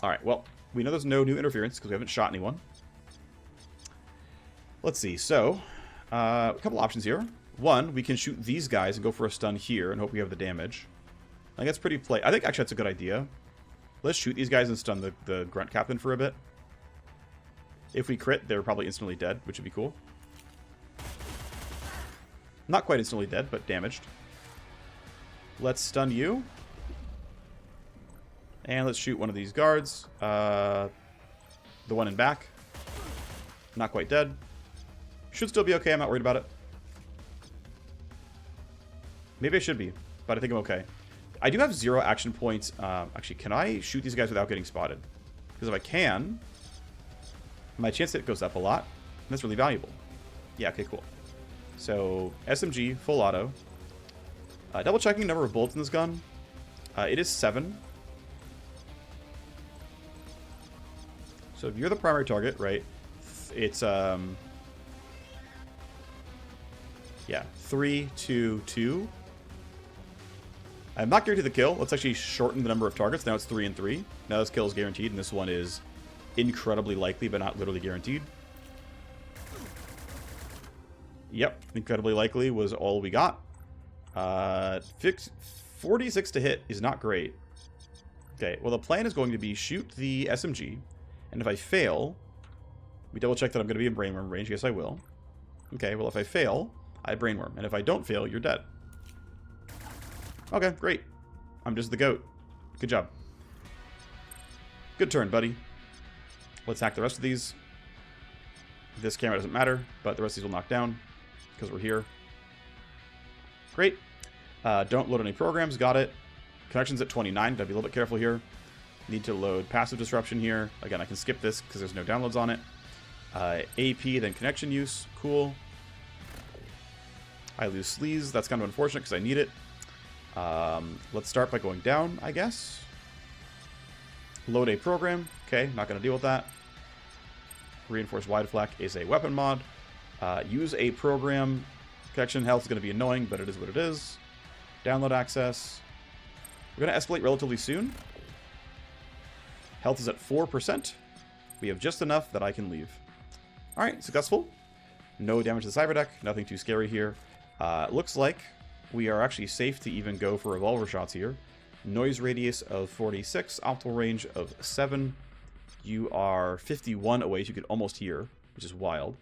Alright, well, we know there's no new interference because we haven't shot anyone. Let's see, so, a couple options here. One, we can shoot these guys and go for a stun here and hope we have the damage. I think that's pretty play. I think actually that's a good idea. Let's shoot these guys and stun the Grunt Captain for a bit. If we crit, they're probably instantly dead, which would be cool. Not quite instantly dead, but damaged. Let's stun you. And let's shoot one of these guards. The one in back. Not quite dead. Should still be okay, I'm not worried about it. Maybe I should be, but I think I'm okay. I do have 0 action points. Actually, can I shoot these guys without getting spotted? Because if I can, my chance hit goes up a lot. And that's really valuable. Yeah, okay, cool. So, SMG, full auto. Double checking number of bullets in this gun. It is 7. So if you're the primary target, right, it's, yeah, 3, 2, 2. I'm not guaranteed the kill. Let's actually shorten the number of targets. Now it's 3 and 3. Now this kill is guaranteed, and this one is incredibly likely, but not literally guaranteed. Yep, incredibly likely was all we got. 46 to hit is not great. Okay, well the plan is going to be shoot the SMG, and if I fail, we double check that I'm going to be in brainworm range. Yes, I will. Okay, well if I fail, I brainworm, and if I don't fail, you're dead. Okay, great. I'm just the goat. Good job. Good turn, buddy. Let's hack the rest of these. This camera doesn't matter, but the rest of these will knock down because we're here. Great. Don't load any programs. Got it. Connections at 29. Gotta be a little bit careful here. Need to load passive disruption here. Again, I can skip this because there's no downloads on it. AP, then connection use. Cool. I lose sleaze. That's kind of unfortunate because I need it. Let's start by going down, I guess. Load a program. Okay, not going to deal with that. Reinforced wide flak is a weapon mod. Use a program. Connection health is going to be annoying, but it is what it is. Download access. We're going to escalate relatively soon. Health is at 4%. We have just enough that I can leave. Alright, successful. No damage to the cyber deck. Nothing too scary here. Looks like we are actually safe to even go for revolver shots here. Noise radius of 46. Optimal range of 7. You are 51 away, so you could almost hear, which is wild.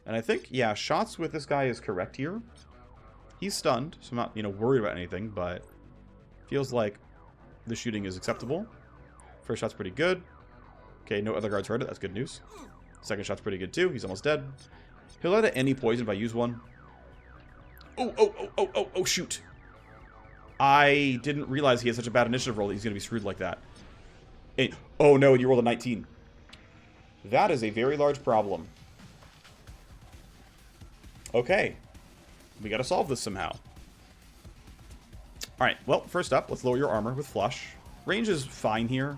And I think, yeah, shots with this guy is correct here. He's stunned, so I'm not, worried about anything, but feels like the shooting is acceptable. First shot's pretty good. Okay, no other guards heard it. That's good news. Second shot's pretty good, too. He's almost dead. He'll let out any poison if I use one. Oh, shoot. I didn't realize he had such a bad initiative roll that he's going to be screwed like that. Oh, no, and you rolled a 19. That is a very large problem. Okay. We got to solve this somehow. Alright, well, first up, let's lower your armor with Flush. Range is fine here.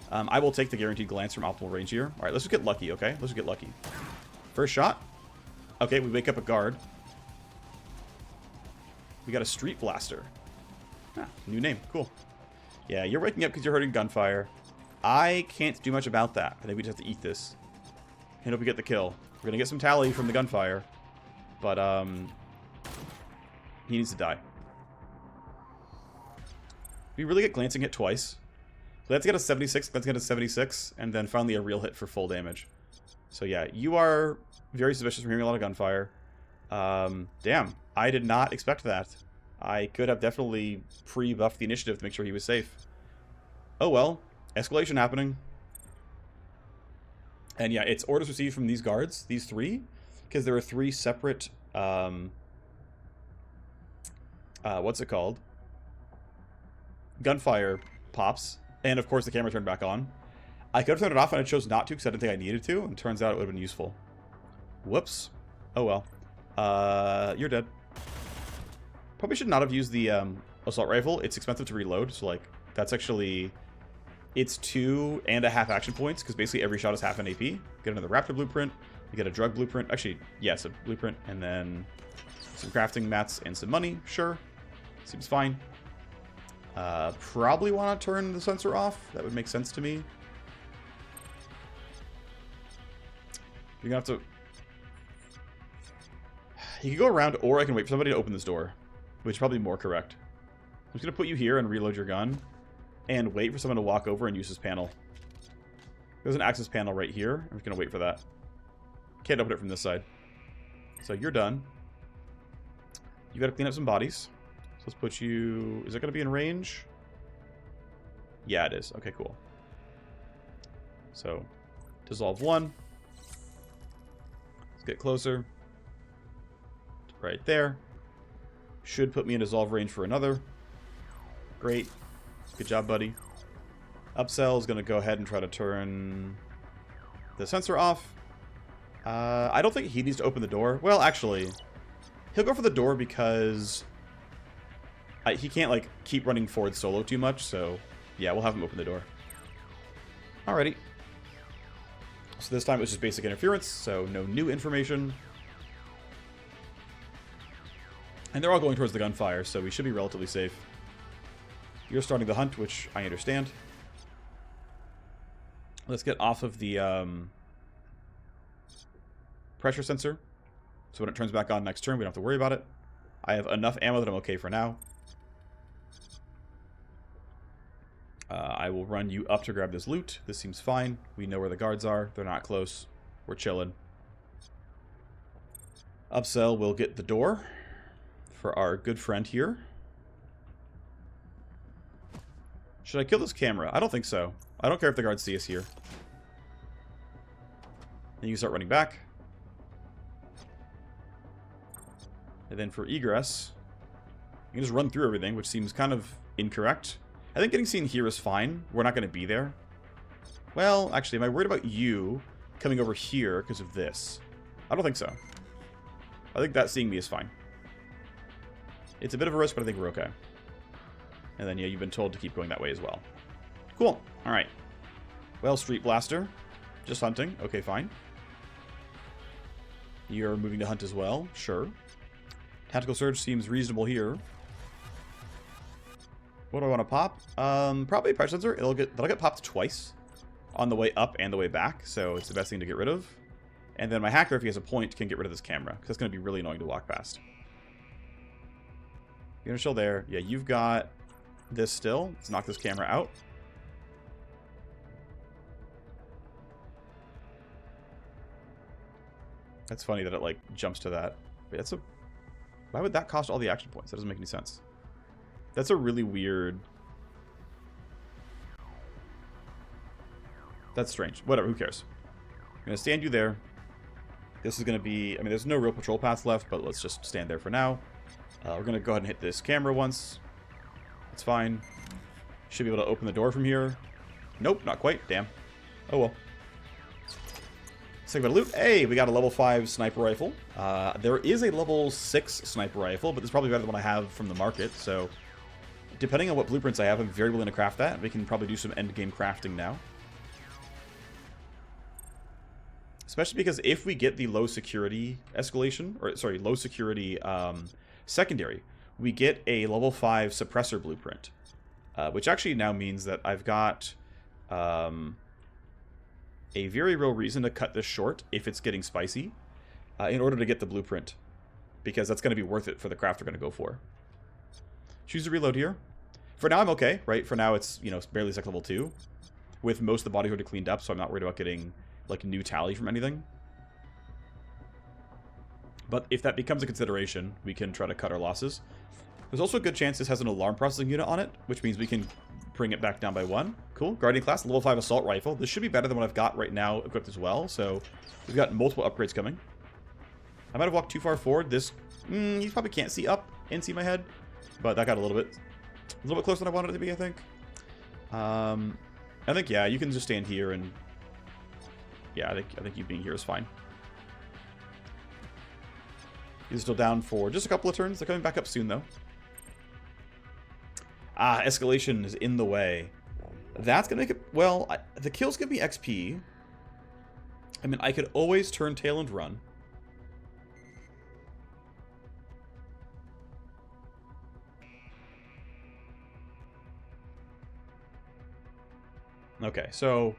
I will take the guaranteed glance from optimal range here. Alright, let's just get lucky, okay? Let's just get lucky. First shot. Okay, we wake up a guard. We got a Street Blaster. Ah, new name. Cool. Yeah, you're waking up because you're hurting gunfire. I can't do much about that. I think we just have to eat this. And hope we get the kill. We're going to get some tally from the gunfire. But, he needs to die. We really get glancing hit twice. So let's get a 76, let's get a 76, and then finally a real hit for full damage. So yeah, you are very suspicious from hearing a lot of gunfire. Damn, I did not expect that. I could have definitely pre-buffed the initiative to make sure he was safe. Oh well, escalation happening. And yeah, it's orders received from these guards, these three, because there are three separate, what's it called? Gunfire pops. And of course the camera turned back on. I could have turned it off and I chose not to because I didn't think I needed to. And it turns out it would have been useful. Whoops. Oh well. You're dead. Probably should not have used the assault rifle. It's expensive to reload. So like, that's actually... It's 2.5 action points because basically every shot is half an AP. Get another Raptor blueprint. You get a drug blueprint. Actually, yes, a blueprint. And then some crafting mats and some money. Sure. Seems fine. Probably want to turn the sensor off. That would make sense to me. You're going to have to... You can go around, or I can wait for somebody to open this door. Which is probably more correct. I'm just going to put you here and reload your gun. And wait for someone to walk over and use this panel. There's an access panel right here. I'm just going to wait for that. Can't open it from this side. So you're done. You got to clean up some bodies. So let's put you... Is it going to be in range? Yeah, it is. Okay, cool. So, dissolve one. Let's get closer. Right there. Should put me in dissolve range for another. Great. Good job, buddy. Upsell is going to go ahead and try to turn the sensor off. I don't think he needs to open the door. Well, actually, he'll go for the door because he can't, like, keep running forward solo too much. So, yeah, we'll have him open the door. Alrighty. So this time it was just basic interference, so no new information. And they're all going towards the gunfire, so we should be relatively safe. You're starting the hunt, which I understand. Let's get off of the pressure sensor. So when it turns back on next turn, we don't have to worry about it. I have enough ammo that I'm okay for now. I will run you up to grab this loot. This seems fine. We know where the guards are. They're not close. We're chilling. Upsell will get the door for our good friend here. Should I kill this camera? I don't think so. I don't care if the guards see us here. And you can start running back. And then for egress, you can just run through everything, which seems kind of incorrect. I think getting seen here is fine. We're not going to be there. Well, actually, am I worried about you coming over here because of this? I don't think so. I think that seeing me is fine. It's a bit of a risk, but I think we're okay. And then, yeah, you've been told to keep going that way as well. Cool. All right. Well, Street Blaster. Just hunting. Okay, fine. You're moving to hunt as well. Sure. Tactical Surge seems reasonable here. What do I want to pop? Probably a pressure sensor. That'll get popped twice on the way up and the way back, so it's the best thing to get rid of. And then my hacker, if he has a point, can get rid of this camera, because that's going to be really annoying to walk past. You're going to chill there. Yeah, you've got this still. Let's knock this camera out. That's funny that it, like, jumps to that. Wait, that's a... Why would that cost all the action points? That doesn't make any sense. That's a really weird... That's strange. Whatever, who cares? I'm going to stand you there. This is going to be... I mean, there's no real patrol paths left, but let's just stand there for now. We're going to go ahead and hit this camera once. It's fine. Should be able to open the door from here. Nope, not quite. Damn. Oh well. Let's think about loot. Hey, we got a level 5 sniper rifle. There is a level 6 sniper rifle, but this is probably better than what I have from the market, so... Depending on what blueprints I have, I'm very willing to craft that. We can probably do some endgame crafting now. Especially because if we get the low security escalation, or sorry, low security secondary, we get a level 5 suppressor blueprint. Which actually now means that I've got a very real reason to cut this short if it's getting spicy in order to get the blueprint. Because that's going to be worth it for the craft we're going to go for. Choose to reload here. For now, I'm okay, right? For now, it's, you know, barely sec level 2. With most of the body already cleaned up, so I'm not worried about getting, like, new tally from anything. But if that becomes a consideration, we can try to cut our losses. There's also a good chance this has an alarm processing unit on it, which means we can bring it back down by 1. Cool. Guardian class, level 5 assault rifle. This should be better than what I've got right now equipped as well, so we've got multiple upgrades coming. I might have walked too far forward. This, you probably can't see up and see my head, but that got a little bit closer than I wanted it to be, I think. I think, yeah, you can just stand here and... Yeah, I think you being here is fine. He's still down for just a couple of turns. They're coming back up soon, though. Ah, escalation is in the way. That's going to make it... Well, the kills give me XP. I mean, I could always turn tail and run. Okay, so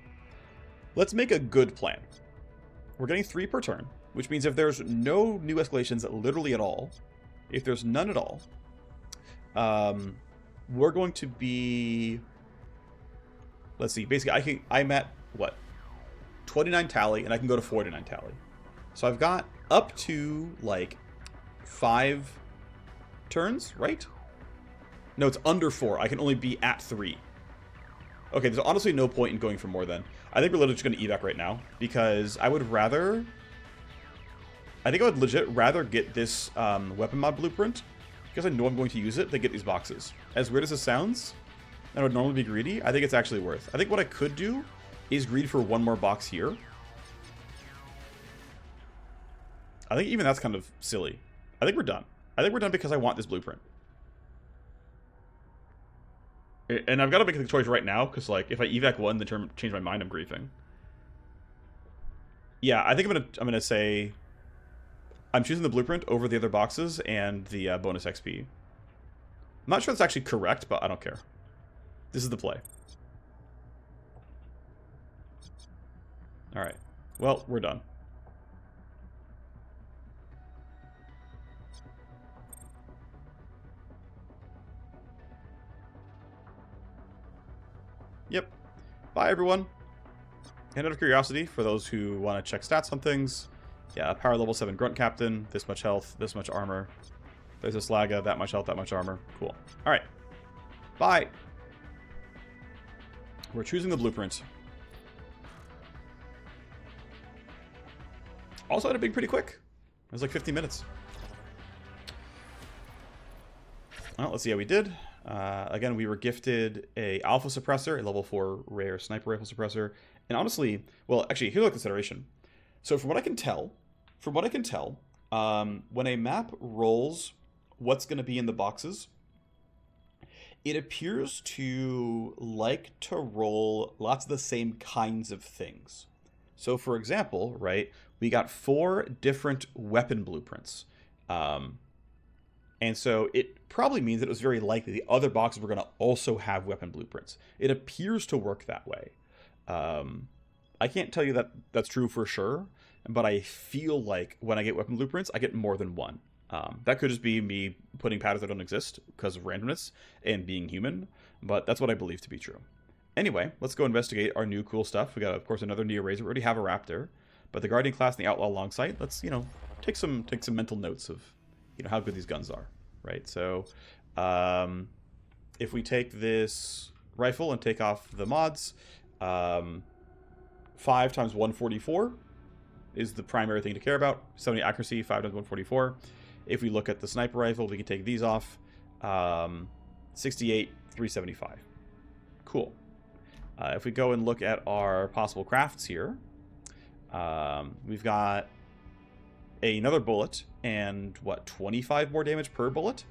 let's make a good plan. We're getting 3 per turn, which means if there's no new escalations literally at all, if there's none at all, we're going to be... Let's see, basically I'm at, what, 29 tally, and I can go to 49 tally. So I've got up to, like, 5 turns, right? No, it's under 4. I can only be at 3. Okay, there's honestly no point in going for more then. I think we're literally just going to evac right now, because I would rather... I think I would legit rather get this weapon mod blueprint, because I know I'm going to use it, than get these boxes. As weird as this sounds, and I would normally be greedy, I think it's actually worth. I think what I could do is greed for 1 more box here. I think even that's kind of silly. I think we're done. I think we're done because I want this blueprint. And I've got to make the choice right now, because, like, if I evac 1, then change my mind, I'm griefing. Yeah, I think I'm gonna say... I'm choosing the blueprint over the other boxes and the bonus XP. I'm not sure that's actually correct, but I don't care. This is the play. Alright. Well, we're done. Yep. Bye, everyone. And out of curiosity, for those who want to check stats on things, yeah, power level 7 grunt captain, this much health, this much armor. There's a Slaga, that much health, that much armor. Cool. Alright. Bye. We're choosing the blueprint. Also ended up being pretty quick. It was like 15 minutes. Well, let's see how we did. Again, we were gifted a alpha suppressor, a level 4 rare sniper rifle suppressor. And honestly, well, actually, here's a consideration. So from what I can tell, when a map rolls what's going to be in the boxes, It appears to like to roll lots of the same kinds of things. So, for example, right, we got 4 different weapon blueprints. And so it probably means that it was very likely the other boxes were going to also have weapon blueprints. It appears to work that way. I can't tell you that that's true for sure, but I feel like when I get weapon blueprints, I get more than one. That could just be me putting patterns that don't exist because of randomness and being human, but that's what I believe to be true. Anyway, let's go investigate our new cool stuff. We got, of course, another Neo Razor. We already have a Raptor, but the Guardian class and the Outlaw alongside. Let's, take some mental notes of, how good these guns are, right? So, if we take this rifle and take off the mods, 5 times 144 is the primary thing to care about. 70 accuracy, 5 times 144. If we look at the sniper rifle, we can take these off. 68, 375. Cool. If we go and look at our possible crafts here, we've got another bullet and 25 more damage per bullet.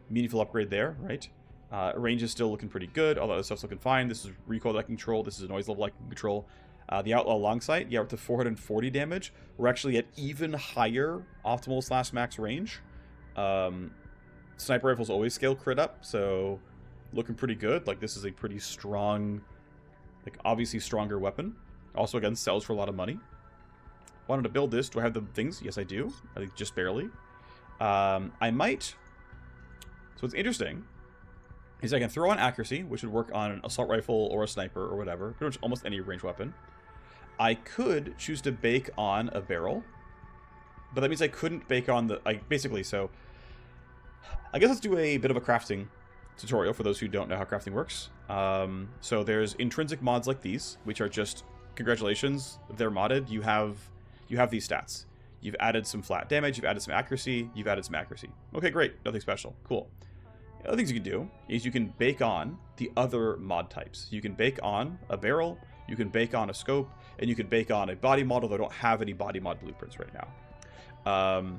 Meaningful upgrade there, right? Range is still looking pretty good, although this stuff's looking fine. This is recoil that I can control. This is noise level I can control. The Outlaw long sight, yeah, we're up to 440 damage. We're actually at even higher optimal / max range. Sniper rifles always scale crit up, so looking pretty good. Like, this is a pretty strong, obviously stronger weapon. Also, again, sells for a lot of money. Wanted to build this. Do I have the things? Yes, I do. I think just barely. I might. So what's interesting is I can throw on accuracy, which would work on an assault rifle or a sniper or whatever. Pretty much almost any ranged weapon. I could choose to bake on a barrel, but that means I couldn't bake on the... basically, so... I guess let's do a bit of a crafting tutorial for those who don't know how crafting works. So there's intrinsic mods like these, which are just... Congratulations, they're modded. You have these stats. You've added some flat damage, you've added some accuracy, you've added some accuracy. Okay, great. Nothing special. Cool. The other things you can do is you can bake on the other mod types. You can bake on a barrel, you can bake on a scope, and you can bake on a body model that don't have any body mod blueprints right now.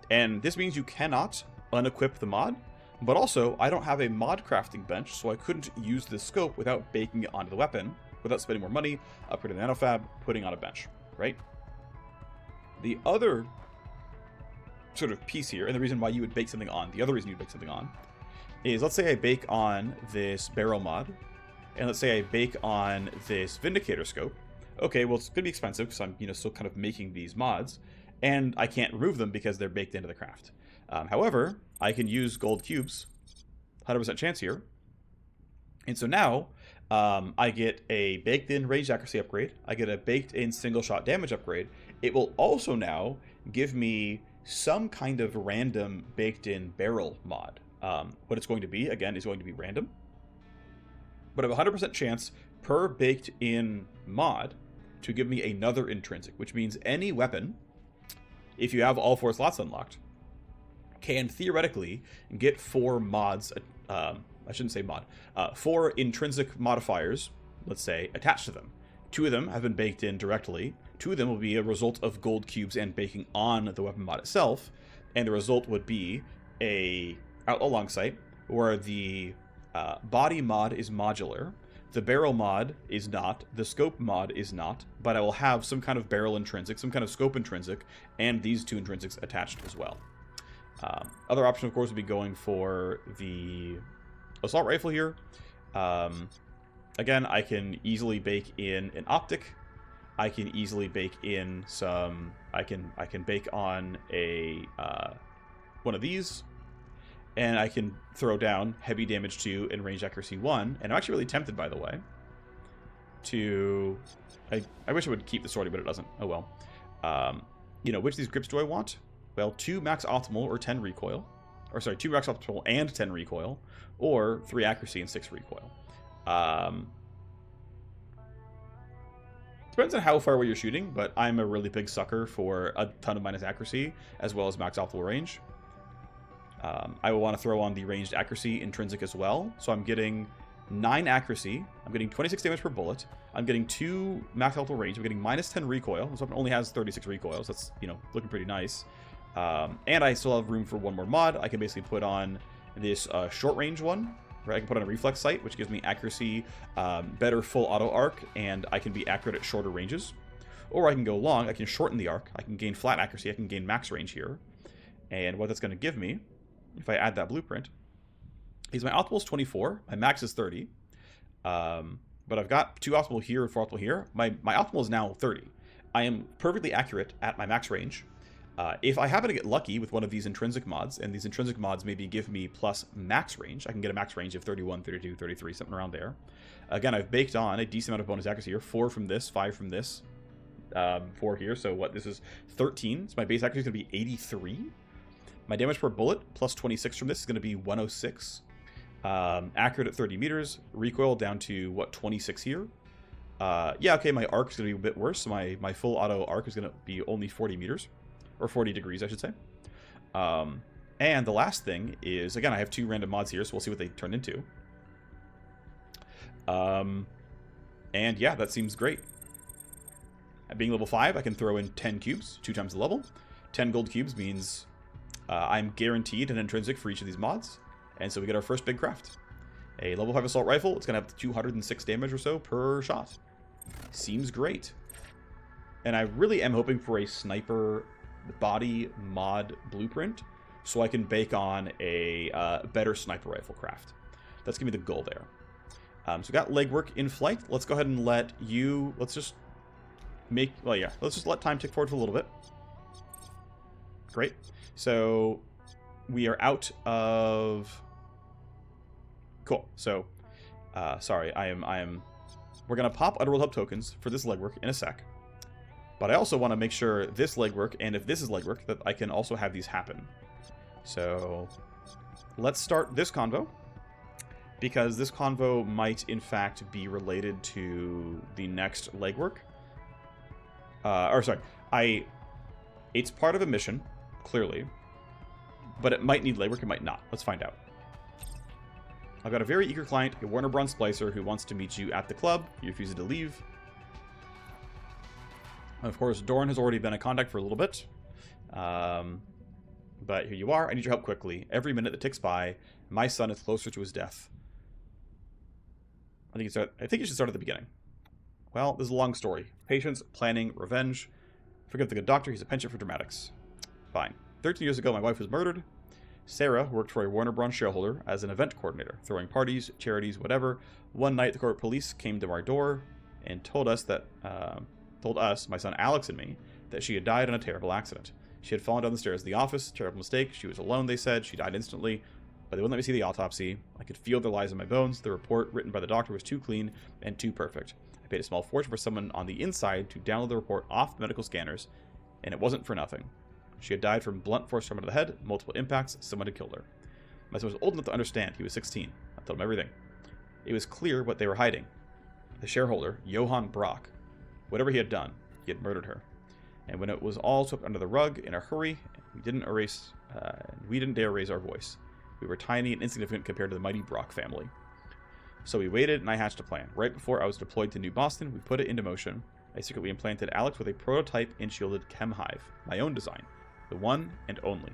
And this means you cannot unequip the mod, but also I don't have a mod crafting bench, so I couldn't use this scope without baking it onto the weapon, without spending more money, upgrading the nanofab, putting on a bench, right? The other sort of piece here, and the reason why you would bake something on, the other reason you'd bake something on, is let's say I bake on this barrel mod, and let's say I bake on this Vindicator scope. Okay, well, it's going to be expensive because I'm, still kind of making these mods, and I can't remove them because they're baked into the craft. However, I can use gold cubes, 100% chance here, and so now I get a baked-in range accuracy upgrade, I get a baked-in single-shot damage upgrade. It will also now give me some kind of random baked-in barrel mod. What it's going to be, again, is going to be random. But I have a 100% chance per baked-in mod to give me another intrinsic, which means any weapon, if you have all 4 slots unlocked, can theoretically get 4 mods, I shouldn't say mod, 4 intrinsic modifiers, let's say, attached to them. 2 of them have been baked in directly. 2 of them will be a result of gold cubes and baking on the weapon mod itself, and the result would be a Outlaw long sight, where the body mod is modular, the barrel mod is not, the scope mod is not, but I will have some kind of barrel intrinsic, some kind of scope intrinsic, and these 2 intrinsics attached as well. Other option, of course, would be going for the assault rifle here. Again, I can easily bake in an optic. I can easily bake in some... I can bake on a one of these. And I can throw down heavy damage 2 and range accuracy 1. And I'm actually really tempted, by the way, to... I wish I would keep the sortie, but it doesn't. Oh well. Which of these grips do I want? Well, 2 max optimal or 10 recoil. Or sorry, 2 max optimal and 10 recoil. Or 3 accuracy and 6 recoil. Depends on how far away you're shooting, but I'm a really big sucker for a ton of minus accuracy, as well as max optimal range. I will want to throw on the ranged accuracy intrinsic as well. So I'm getting 9 accuracy. I'm getting 26 damage per bullet. I'm getting 2 max optimal range. I'm getting minus 10 recoil. This weapon only has 36 recoils. That's, looking pretty nice. And I still have room for 1 more mod. I can basically put on this short range one, Right, I can put on a reflex sight, which gives me accuracy, better full auto arc, and I can be accurate at shorter ranges. Or I can go long, I can shorten the arc, I can gain flat accuracy, I can gain max range here. And what that's going to give me, if I add that blueprint, is my optimal is 24, my max is 30. But I've got 2 optimal here and 4 optimal here. My optimal is now 30. I am perfectly accurate at my max range. If I happen to get lucky with one of these intrinsic mods, and these intrinsic mods maybe give me plus max range, I can get a max range of 31, 32, 33, something around there. Again, I've baked on a decent amount of bonus accuracy here. 4 from this, 5 from this, 4 here. So what, this is 13. So my base accuracy is going to be 83. My damage per bullet, plus 26 from this, is going to be 106. Accurate at 30 meters. Recoil down to, what, 26 here. Yeah, okay, my arc is going to be a bit worse. So my full auto arc is going to be only 40 meters. Or 40 degrees, I should say. And the last thing is, again, I have 2 random mods here, so we'll see what they turn into. And yeah, that seems great. At being level 5, I can throw in 10 cubes, 2 times the level. 10 gold cubes means I'm guaranteed an intrinsic for each of these mods. And so we get our first big craft. A level 5 assault rifle. It's going to have 206 damage or so per shot. Seems great. And I really am hoping for a sniper body mod blueprint so I can bake on a better sniper rifle craft. That's going to be the goal there. So we got legwork in flight. Let's go ahead and let you... Let's just make... Well, yeah. Let's just let time tick forward for a little bit. Great. So we are out of... Cool. So, sorry. We're going to pop Underworld Hub tokens for this legwork in a sec. But I also want to make sure this legwork, and if this is legwork, that I can also have these happen. So let's start this convo, because this convo might, in fact, be related to the next legwork. It's part of a mission, clearly, but it might need legwork, it might not. Let's find out. I've got a very eager client, a Warner Bronze splicer, who wants to meet you at the club. You refuse to leave. Of course, Doran has already been in contact for a little bit. But here you are. I need your help quickly. Every minute that ticks by, my son is closer to his death. I think you should start at the beginning. Well, this is a long story. Patience, planning, revenge. Forget the good doctor. He's a penchant for dramatics. Fine. 13 years ago, my wife was murdered. Sarah worked for a Warner Bronze shareholder as an event coordinator, throwing parties, charities, whatever. One night, the corporate police came to our door and told us, my son Alex and me, that she had died in a terrible accident. She had fallen down the stairs of the office. Terrible mistake. She was alone, they said. She died instantly. But they wouldn't let me see the autopsy. I could feel their lies in my bones. The report written by the doctor was too clean and too perfect. I paid a small fortune for someone on the inside to download the report off the medical scanners, and it wasn't for nothing. She had died from blunt force trauma to the head, multiple impacts, someone had killed her. My son was old enough to understand. He was 16. I told him everything. It was clear what they were hiding. The shareholder, Johann Brock, whatever he had done, he had murdered her. And when it was all swept under the rug in a hurry, we didn't dare raise our voice. We were tiny and insignificant compared to the mighty Brock family. So we waited, and I hatched a plan. Right before I was deployed to New Boston, we put it into motion. I secretly implanted Alex with a prototype in-shielded chem hive, my own design, the one and only.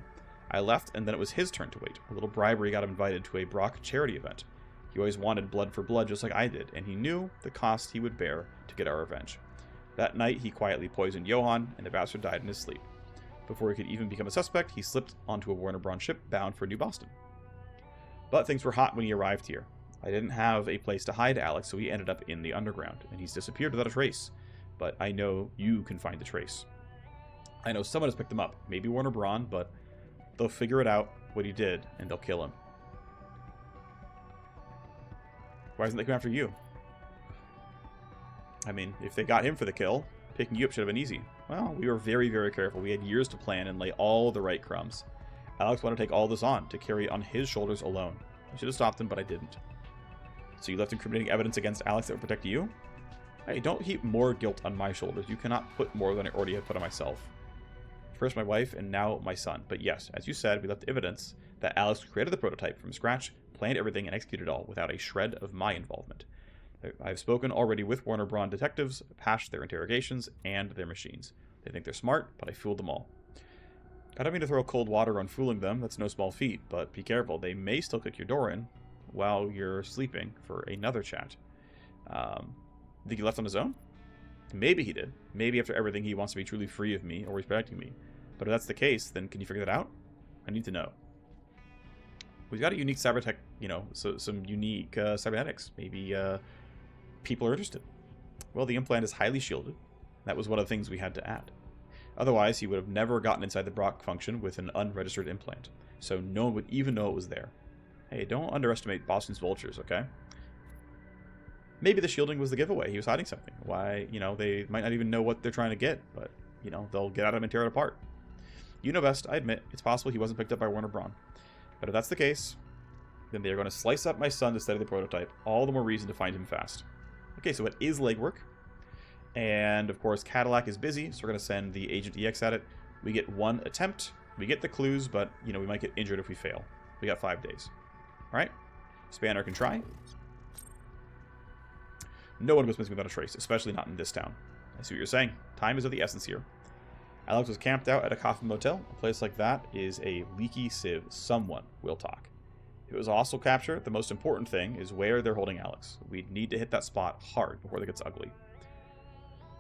I left, and then it was his turn to wait. A little bribery got him invited to a Brock charity event. He always wanted blood for blood, just like I did, and he knew the cost he would bear to get our revenge. That night, he quietly poisoned Johann, and the bastard died in his sleep. Before he could even become a suspect, he slipped onto a Warner Bronze ship bound for New Boston. But things were hot when he arrived here. I didn't have a place to hide Alex, so he ended up in the underground, and he's disappeared without a trace. But I know you can find the trace. I know someone has picked him up, maybe Warner Braun, but they'll figure it out, what he did, and they'll kill him. Why isn't they coming after you? I mean, if they got him for the kill, picking you up should have been easy. Well, we were very, very careful. We had years to plan and lay all the right crumbs. Alex wanted to take all this on, to carry it on his shoulders alone. I should have stopped him, but I didn't. So you left incriminating evidence against Alex that would protect you? Hey, don't heap more guilt on my shoulders. You cannot put more than I already have put on myself. First my wife, and now my son. But yes, as you said, we left evidence that Alex created the prototype from scratch, planned everything, and executed it all without a shred of my involvement. I've spoken already with Warner Braun detectives, passed their interrogations, and their machines. They think they're smart, but I fooled them all. I don't mean to throw cold water on fooling them, that's no small feat, but be careful, they may still kick your door in. while you're sleeping for another chat. Think he left on his own? Maybe he did. Maybe after everything he wants to be truly free of me or respecting me. But if that's the case, then can you figure that out? I need to know. We've got a unique cybertech, you know, so some unique cybernetics. Maybe people are interested. Well, the implant is highly shielded. That was one of the things we had to add. Otherwise, he would have never gotten inside the Brock function with an unregistered implant. So no one would even know it was there. Hey, don't underestimate Boston's vultures, okay? Maybe the shielding was the giveaway. He was hiding something. Why, you know, they might not even know what they're trying to get, but, you know, they'll get at him and tear it apart. You know best, I admit. It's possible he wasn't picked up by Warner Braun. But if that's the case, then they are going to slice up my son to study the prototype. All the more reason to find him fast. Okay, so it is legwork. And, of course, Cadillac is busy, so we're going to send the Agent EX at it. We get 1 attempt. We get the clues, but, you know, we might get injured if we fail. We got 5 days. All right? Spanner can try. No one goes missing without a trace, especially not in this town. I see what you're saying. Time is of the essence here. Alex was camped out at a coffin motel. A place like that is a leaky sieve. Someone will talk. If it was a hostile capture, the most important thing is where they're holding Alex. We need to hit that spot hard before it gets ugly.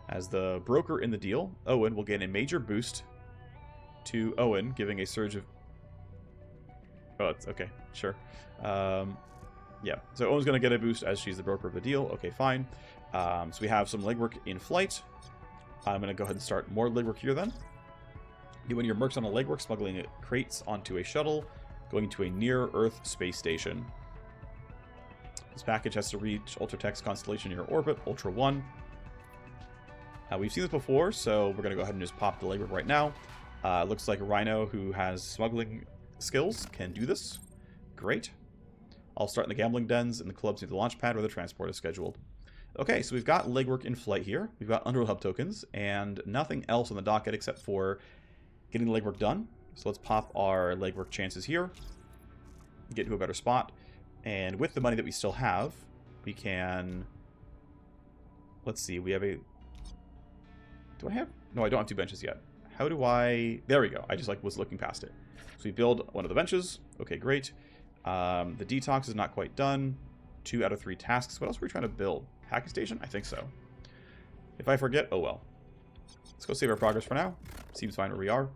As the broker in the deal, Owen will gain a major boost to Owen, giving a surge of... Oh, it's okay. Sure. Yeah, so Owen's going to get a boost as she's the broker of the deal. Okay, fine. So we have some legwork in flight. I'm going to go ahead and start more legwork here then. When your mercs on a legwork, smuggling crates onto a shuttle, going to a near-Earth space station. This package has to reach Ultratex constellation near orbit, Ultra 1. We've seen this before, so we're going to go ahead and just pop the legwork right now. Looks like a Rhino who has smuggling skills can do this. Great. I'll start in the gambling dens and the clubs near the launch pad where the transport is scheduled. Okay, so we've got legwork in flight here. We've got Underworld Hub tokens and nothing else on the docket except for getting the legwork done. So let's pop our legwork chances here. Get to a better spot. And with the money that we still have, we can... Let's see, we have a... Do I have... No, I don't have 2 benches yet. How do I... There we go. I just was looking past it. So we build one of the benches. Okay, great. The detox is not quite done. 2 out of 3 tasks. What else were we trying to build? Hacking station? I think so. If I forget, oh well. Let's go save our progress for now. Seems fine where we are.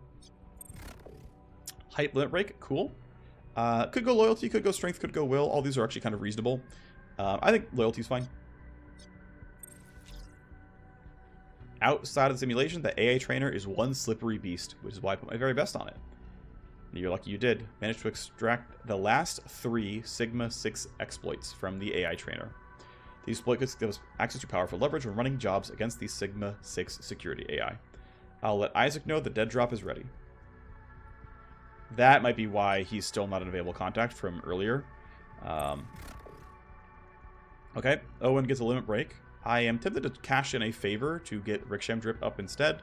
Hype limit break. Cool. Could go loyalty, could go strength, could go will. All these are actually kind of reasonable. I think loyalty's fine. Outside of the simulation, the AI trainer is one slippery beast, which is why I put my very best on it. You're lucky you did. Managed to extract the last 3 Sigma 6 exploits from the AI trainer. These exploits give us access to powerful leverage when running jobs against the Sigma 6 security AI. I'll let Isaac know the dead drop is ready. That might be why he's still not an available contact from earlier. Okay, Owen gets a limit break. I am tempted to cash in a favor to get Rickshem Drip up instead.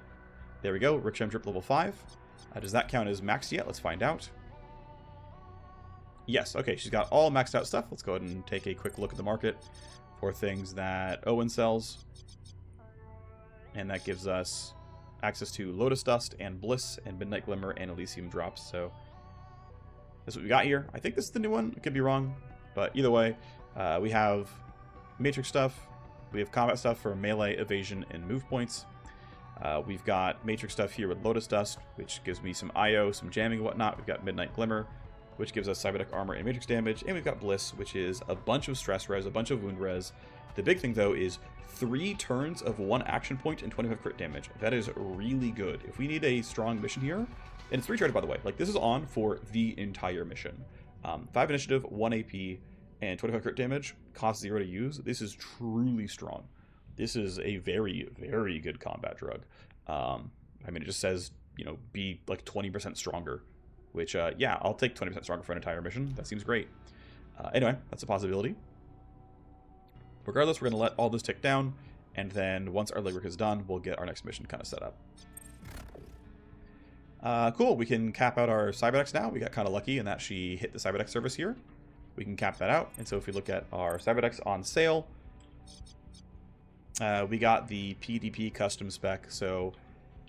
There we go, Rickshem Drip level 5. Does that count as maxed yet? Let's find out. Yes, okay, she's got all maxed out stuff. Let's go ahead and take a quick look at the market for things that Owen sells. And that gives us access to Lotus Dust and Bliss and Midnight Glimmer and Elysium drops. So that's what we got here. I think this is the new one. I could be wrong. But either way, we have Matrix stuff. We have combat stuff for melee, evasion, and move points. We've got Matrix stuff here with Lotus Dust, which gives me some IO, some jamming and whatnot. We've got Midnight Glimmer, which gives us Cyberdeck armor and Matrix damage. And we've got Bliss, which is a bunch of stress res, a bunch of wound res. The big thing, though, is 3 turns of 1 action point and 25 crit damage. That is really good. If we need a strong mission here, and it's 3 charted, by the way. Like, this is on for the entire mission. 5 initiative, 1 AP, and 25 crit damage. Cost 0 to use. This is truly strong. This is a very, very good combat drug. I mean, it just says, you know, be like 20% stronger. Which, yeah, I'll take 20% stronger for an entire mission. That seems great. Anyway, that's a possibility. Regardless, we're going to let all this tick down, and then once our legwork is done, we'll get our next mission kind of set up. Cool, we can cap out our Cyberdex now. We got kind of lucky in that she hit the Cyberdex service here. We can cap that out, and so if we look at our Cyberdex on sale, we got the PDP custom spec. So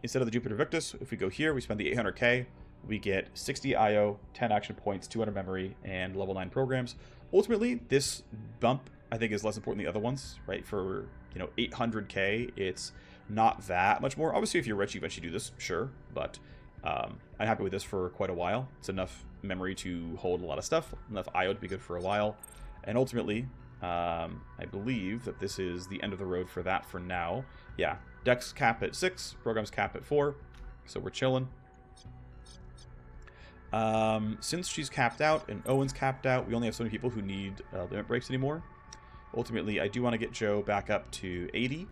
instead of the Jupiter Victus, if we go here, we spend the 800k. we get 60 IO, 10 action points, 200 memory, and level 9 programs. Ultimately, this bump, I think, is less important than the other ones, right? For, 800k, it's not that much more. Obviously, if you're rich, you eventually do this, sure, but I'm happy with this for quite a while. It's enough memory to hold a lot of stuff, enough IO to be good for a while, and ultimately, I believe that this is the end of the road for that for now. Yeah, Dex cap at 6, programs cap at 4, so we're chilling. Since she's capped out and Owen's capped out, we only have so many people who need limit breaks anymore. Ultimately, I do want to get Joe back up to 80.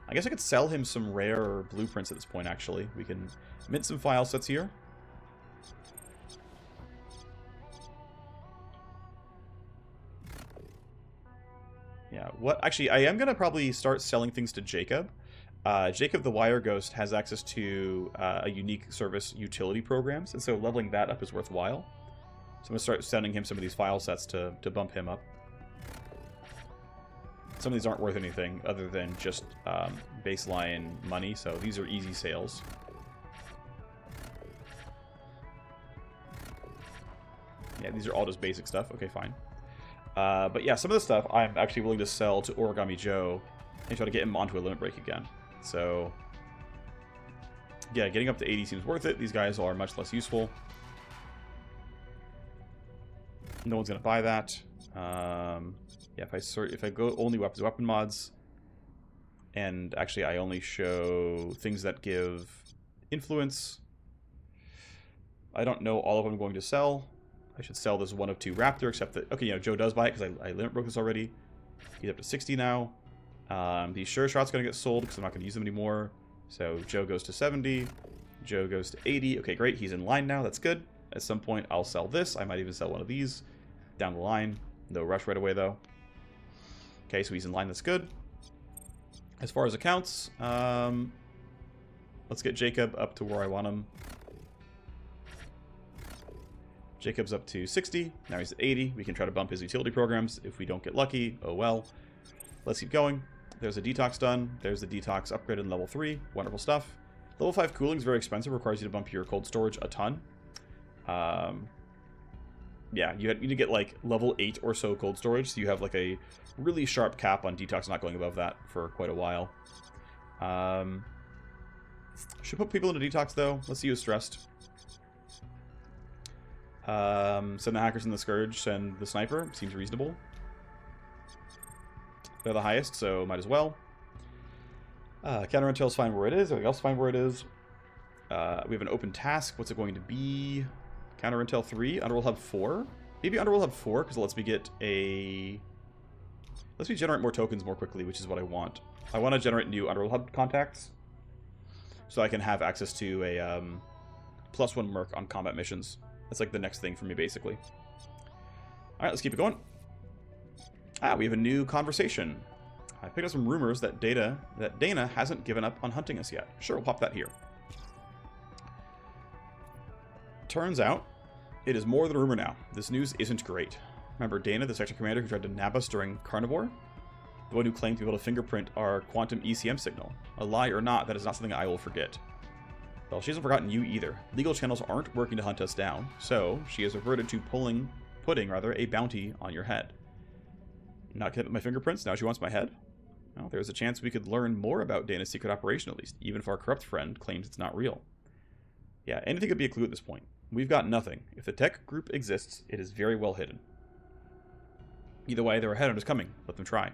I guess I could sell him some rare blueprints at this point, actually. We can mint some file sets here. Yeah, what? Actually, I am going to probably start selling things to Jacob. Jacob the Wire Ghost has access to a unique service utility programs, and so leveling that up is worthwhile. So I'm going to start sending him some of these file sets to bump him up. Some of these aren't worth anything other than just baseline money, so these are easy sales. Yeah, these are all just basic stuff. Okay, fine. But yeah, some of the stuff I'm actually willing to sell to Origami Joe and try to get him onto a limit break again. So, yeah, getting up to 80 seems worth it. These guys are much less useful. No one's going to buy that. Yeah, if I go only weapon mods, and actually I only show things that give influence, I don't know all of them I'm going to sell. I should sell this 1 of 2 Raptor, except that, okay, Joe does buy it because I limit broke this already. He's up to 60 now. The Sure Shot's going to get sold because I'm not going to use them anymore. So Joe goes to 70. Joe goes to 80. Okay, great. He's in line now. That's good. At some point, I'll sell this. I might even sell one of these down the line. No rush right away, though. Okay, so he's in line. That's good. As far as accounts, let's get Jacob up to where I want him. Jacob's up to 60. Now he's at 80. We can try to bump his utility programs. If we don't get lucky, oh well. Let's keep going. There's a detox done. There's the detox upgraded in level 3. Wonderful stuff. Level 5 cooling is very expensive. Requires you to bump your cold storage a ton. Yeah, you need to get like level 8 or so cold storage. So you have like a really sharp cap on detox not going above that for quite a while. Should put people into detox though. Let's see who's stressed. Send the hackers and the scourge, send the sniper. Seems reasonable. They're the highest, so might as well. Counter intel's fine where it is. Everything else fine where it is. We have an open task. What's it going to be? Counter intel 3. Underworld Hub 4. Maybe Underworld Hub 4 because it lets me get a... Lets me generate more tokens more quickly, which is what I want. I want to generate new Underworld Hub contacts so I can have access to a +1 merc on combat missions. That's like the next thing for me, basically. Alright, let's keep it going. We have a new conversation. I picked up some rumors that Dana hasn't given up on hunting us yet. Sure, we'll pop that here. Turns out, it is more than a rumor now. This news isn't great. Remember Dana, the sector commander who tried to nab us during Carnivore? The one who claimed to be able to fingerprint our quantum ECM signal. A lie or not, that is not something I will forget. Well, she hasn't forgotten you either. Legal channels aren't working to hunt us down, so she has reverted to putting a bounty on your head. Not get my fingerprints, now she wants my head? Well, there's a chance we could learn more about Dana's secret operation at least, even if our corrupt friend claims it's not real. Yeah, anything could be a clue at this point. We've got nothing. If the tech group exists, it is very well hidden. Either way, there are headhunters coming. Let them try.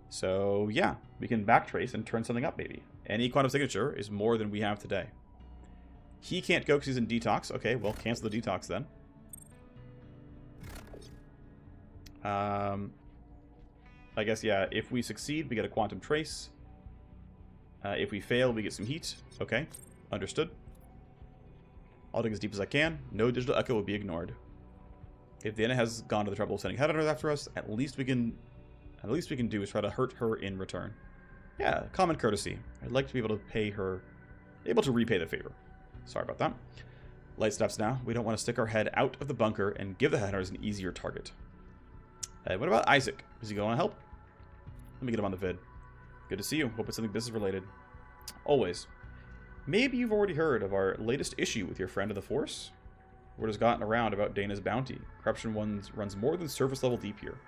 So, yeah, we can backtrace and turn something up, maybe. Any quantum signature is more than we have today. He can't go because he's in detox. Okay, well, cancel the detox then. I guess, yeah, if we succeed, we get a quantum trace. If we fail, we get some heat. Okay, understood. I'll dig as deep as I can. No digital echo will be ignored. If Dana has gone to the trouble of sending headhunters after us, at least we can do is try to hurt her in return. Yeah, common courtesy. I'd like to be able to pay her, able to repay the favor. Sorry about that. Light steps now. We don't want to stick our head out of the bunker and give the headhunters an easier target. What about Isaac? Is he going to help? Let me get him on the vid. Good to see you. Hope it's something business related. Always. Maybe you've already heard of our latest issue with your friend of the Force? Word has gotten around about Dana's bounty. Corruption runs more than surface level deep here.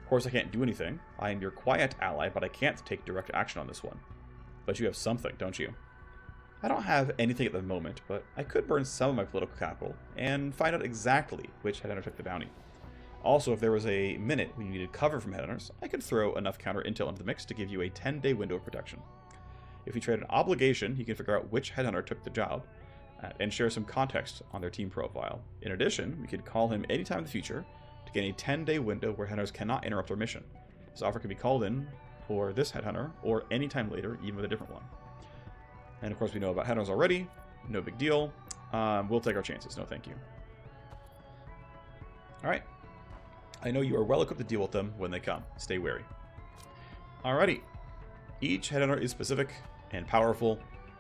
Of course, I can't do anything. I am your quiet ally, but I can't take direct action on this one. But you have something, don't you? I don't have anything at the moment, but I could burn some of my political capital and find out exactly which headhunter took the bounty. Also, if there was a minute when you needed cover from headhunters, I could throw enough counter intel into the mix to give you a 10-day window of protection. If we trade an obligation, he can figure out which headhunter took the job and share some context on their team profile. In addition, we could call him anytime in the future to gain a 10-day window where headhunters cannot interrupt our mission. This offer can be called in for this headhunter or anytime later, even with a different one. And of course, we know about headhunters already. No big deal. We'll take our chances. No, thank you. All right. I know you are well equipped to deal with them when they come. Stay wary. Alrighty. Each headhunter is specific and powerful,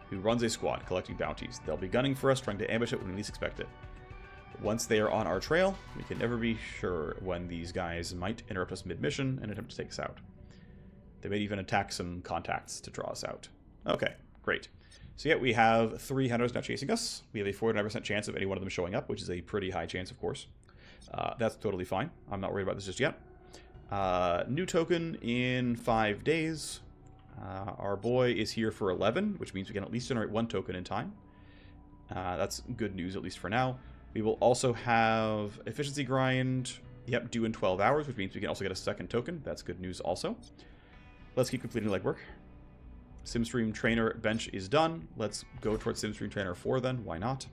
who runs a squad collecting bounties. They'll be gunning for us, trying to ambush it when we least expect it. Once they are on our trail, we can never be sure when these guys might interrupt us mid-mission and attempt to take us out. They may even attack some contacts to draw us out. Okay, great. So yeah, we have 3 hunters now chasing us. We have a 49% chance of any one of them showing up, which is a pretty high chance, of course. That's totally fine. I'm not worried about this just yet. New token in 5 days. Our boy is here for 11, which means we can at least generate 1 token in time. That's good news, at least for now. We will also have efficiency grind, yep, due in 12 hours, which means we can also get a 2nd token. That's good news also. Let's keep completing legwork. Simstream Trainer bench is done. Let's go towards Simstream Trainer 4 then. Why not?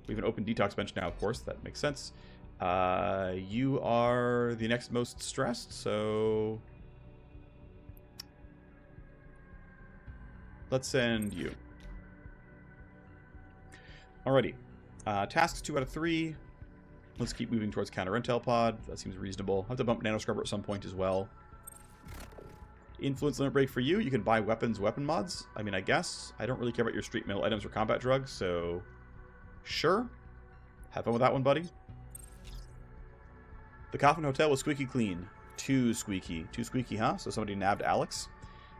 We have an open detox bench now, of course. That makes sense. You are the next most stressed, so let's send you. Alrighty. Tasks 2 out of 3. Let's keep moving towards counter intel pod. That seems reasonable. I'll have to bump nano scrubber at some point as well. Influence limit break for you. You can buy weapon mods. I mean, I guess. I don't really care about your street metal items or combat drugs, so sure. Have fun with that one, buddy. The Coffin Hotel was squeaky clean. Too squeaky. Too squeaky, huh? So somebody nabbed Alex.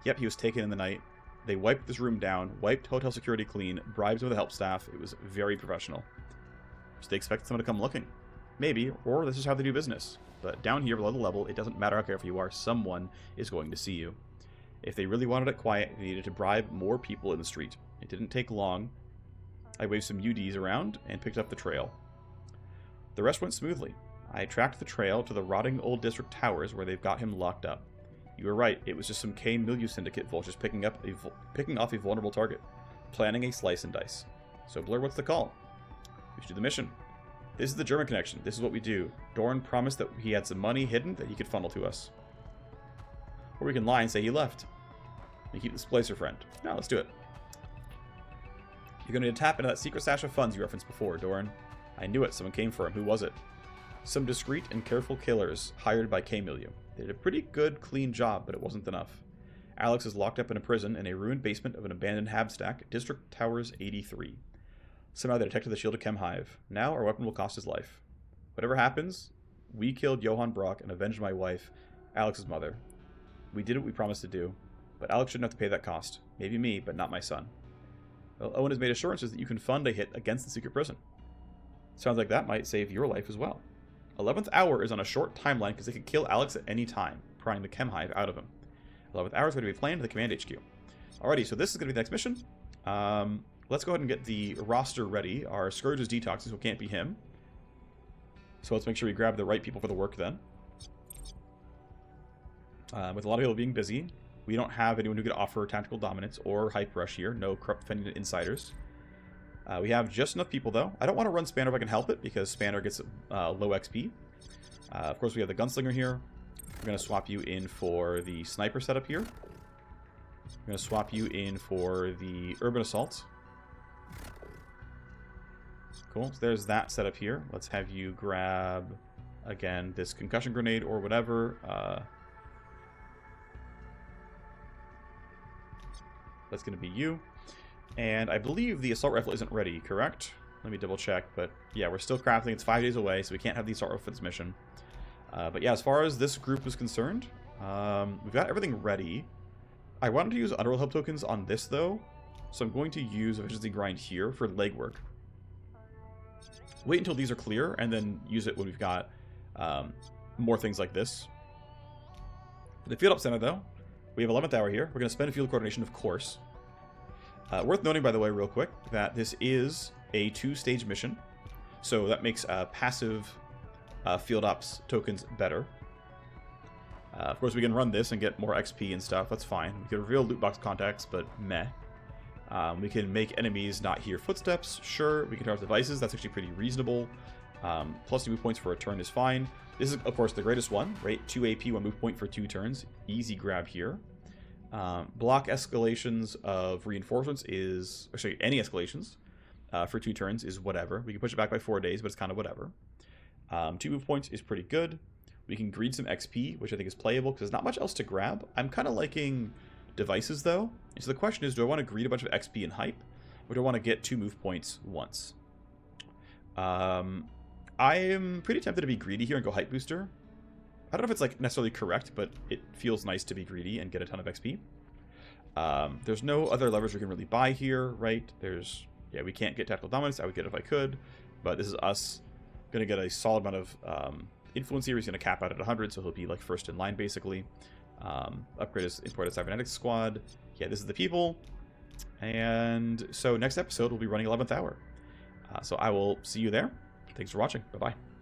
Yep, he was taken in the night. They wiped this room down, wiped hotel security clean, bribed some of the help staff. It was very professional. So they expected someone to come looking. Maybe, or this is how they do business. But down here below the level, it doesn't matter how careful you are, someone is going to see you. If they really wanted it quiet, they needed to bribe more people in the street. It didn't take long. I waved some UDs around and picked up the trail. The rest went smoothly. I tracked the trail to the rotting old district towers where they've got him locked up. You were right, it was just some K-Milieu Syndicate vultures picking off a vulnerable target, planning a slice and dice. So Blur, what's the call? We should do the mission. This is the German connection. This is what we do. Dorn promised that he had some money hidden that he could funnel to us. Or we can lie and say he left. And keep this placer friend. Now let's do it. You're going to tap into that secret stash of funds you referenced before, Dorn. I knew it. Someone came for him. Who was it? Some discreet and careful killers hired by K-Milieu. They did a pretty good, clean job, but it wasn't enough. Alex is locked up in a prison in a ruined basement of an abandoned Habstack, District Towers 83. Somehow they detected the Shield of Chemhive. Now our weapon will cost his life. Whatever happens, we killed Johann Brock and avenged my wife, Alex's mother. We did what we promised to do, but Alex shouldn't have to pay that cost. Maybe me, but not my son. Well, Owen has made assurances that you can fund a hit against the secret prison. Sounds like that might save your life as well. 11th Hour is on a short timeline because they could kill Alex at any time, prying the Chemhive out of him. 11th Hour is going to be planned to the Command HQ. Alrighty, so this is going to be the next mission. Let's go ahead and get the roster ready. Our Scourge is detoxing, so it can't be him. So let's make sure we grab the right people for the work then. With a lot of people being busy, we don't have anyone who could offer tactical dominance or hype rush here. No corrupt defending insiders. We have just enough people, though. I don't want to run Spanner if I can help it, because Spanner gets low XP. Of course, we have the Gunslinger here. We're going to swap you in for the Sniper setup here. We're going to swap you in for the Urban Assault. Cool. So there's that setup here. Let's have you grab, again, this Concussion Grenade or whatever. That's going to be you. And I believe the Assault Rifle isn't ready, correct? Let me double check, but yeah, we're still crafting. It's 5 days away, so we can't have the Assault Rifle for this mission. But yeah, as far as this group is concerned, we've got everything ready. I wanted to use Underworld Hub tokens on this, though, So I'm going to use efficiency grind here for legwork. Wait until these are clear, and then use it when we've got more things like this. For the field up center, though, we have 11th hour here. We're going to spend a field coordination, of course. Worth noting, by the way, real quick, that this is a 2-stage mission. So that makes passive field ops tokens better. Of course, we can run this and get more XP and stuff. That's fine. We can reveal loot box contacts, but meh. We can make enemies not hear footsteps. Sure. We can turn off devices. That's actually pretty reasonable. Plus 2 move points for a turn is fine. This is, of course, the greatest one, right? 2 AP, 1 move point for 2 turns. Easy grab here. Block escalations of reinforcements is... Actually, any escalations for 2 turns is whatever. We can push it back by 4 days, but it's kind of whatever. 2 move points is pretty good. We can greed some XP, which I think is playable, because there's not much else to grab. I'm kind of liking devices, though. And so the question is, do I want to greed a bunch of XP and hype, or do I want to get 2 move points once? I am pretty tempted to be greedy here and go hype booster. I don't know if it's like necessarily correct, but it feels nice to be greedy and get a ton of XP. There's no other levers we can really buy here, right? Yeah, we can't get tactical dominance. I would get it if I could, but this is us going to get a solid amount of influence here. He's going to cap out at 100, so he'll be like first in line, basically. Upgrade his imported cybernetics squad. Yeah, this is the people. And so next episode, we'll be running 11th Hour. So I will see you there. Thanks for watching. Bye-bye.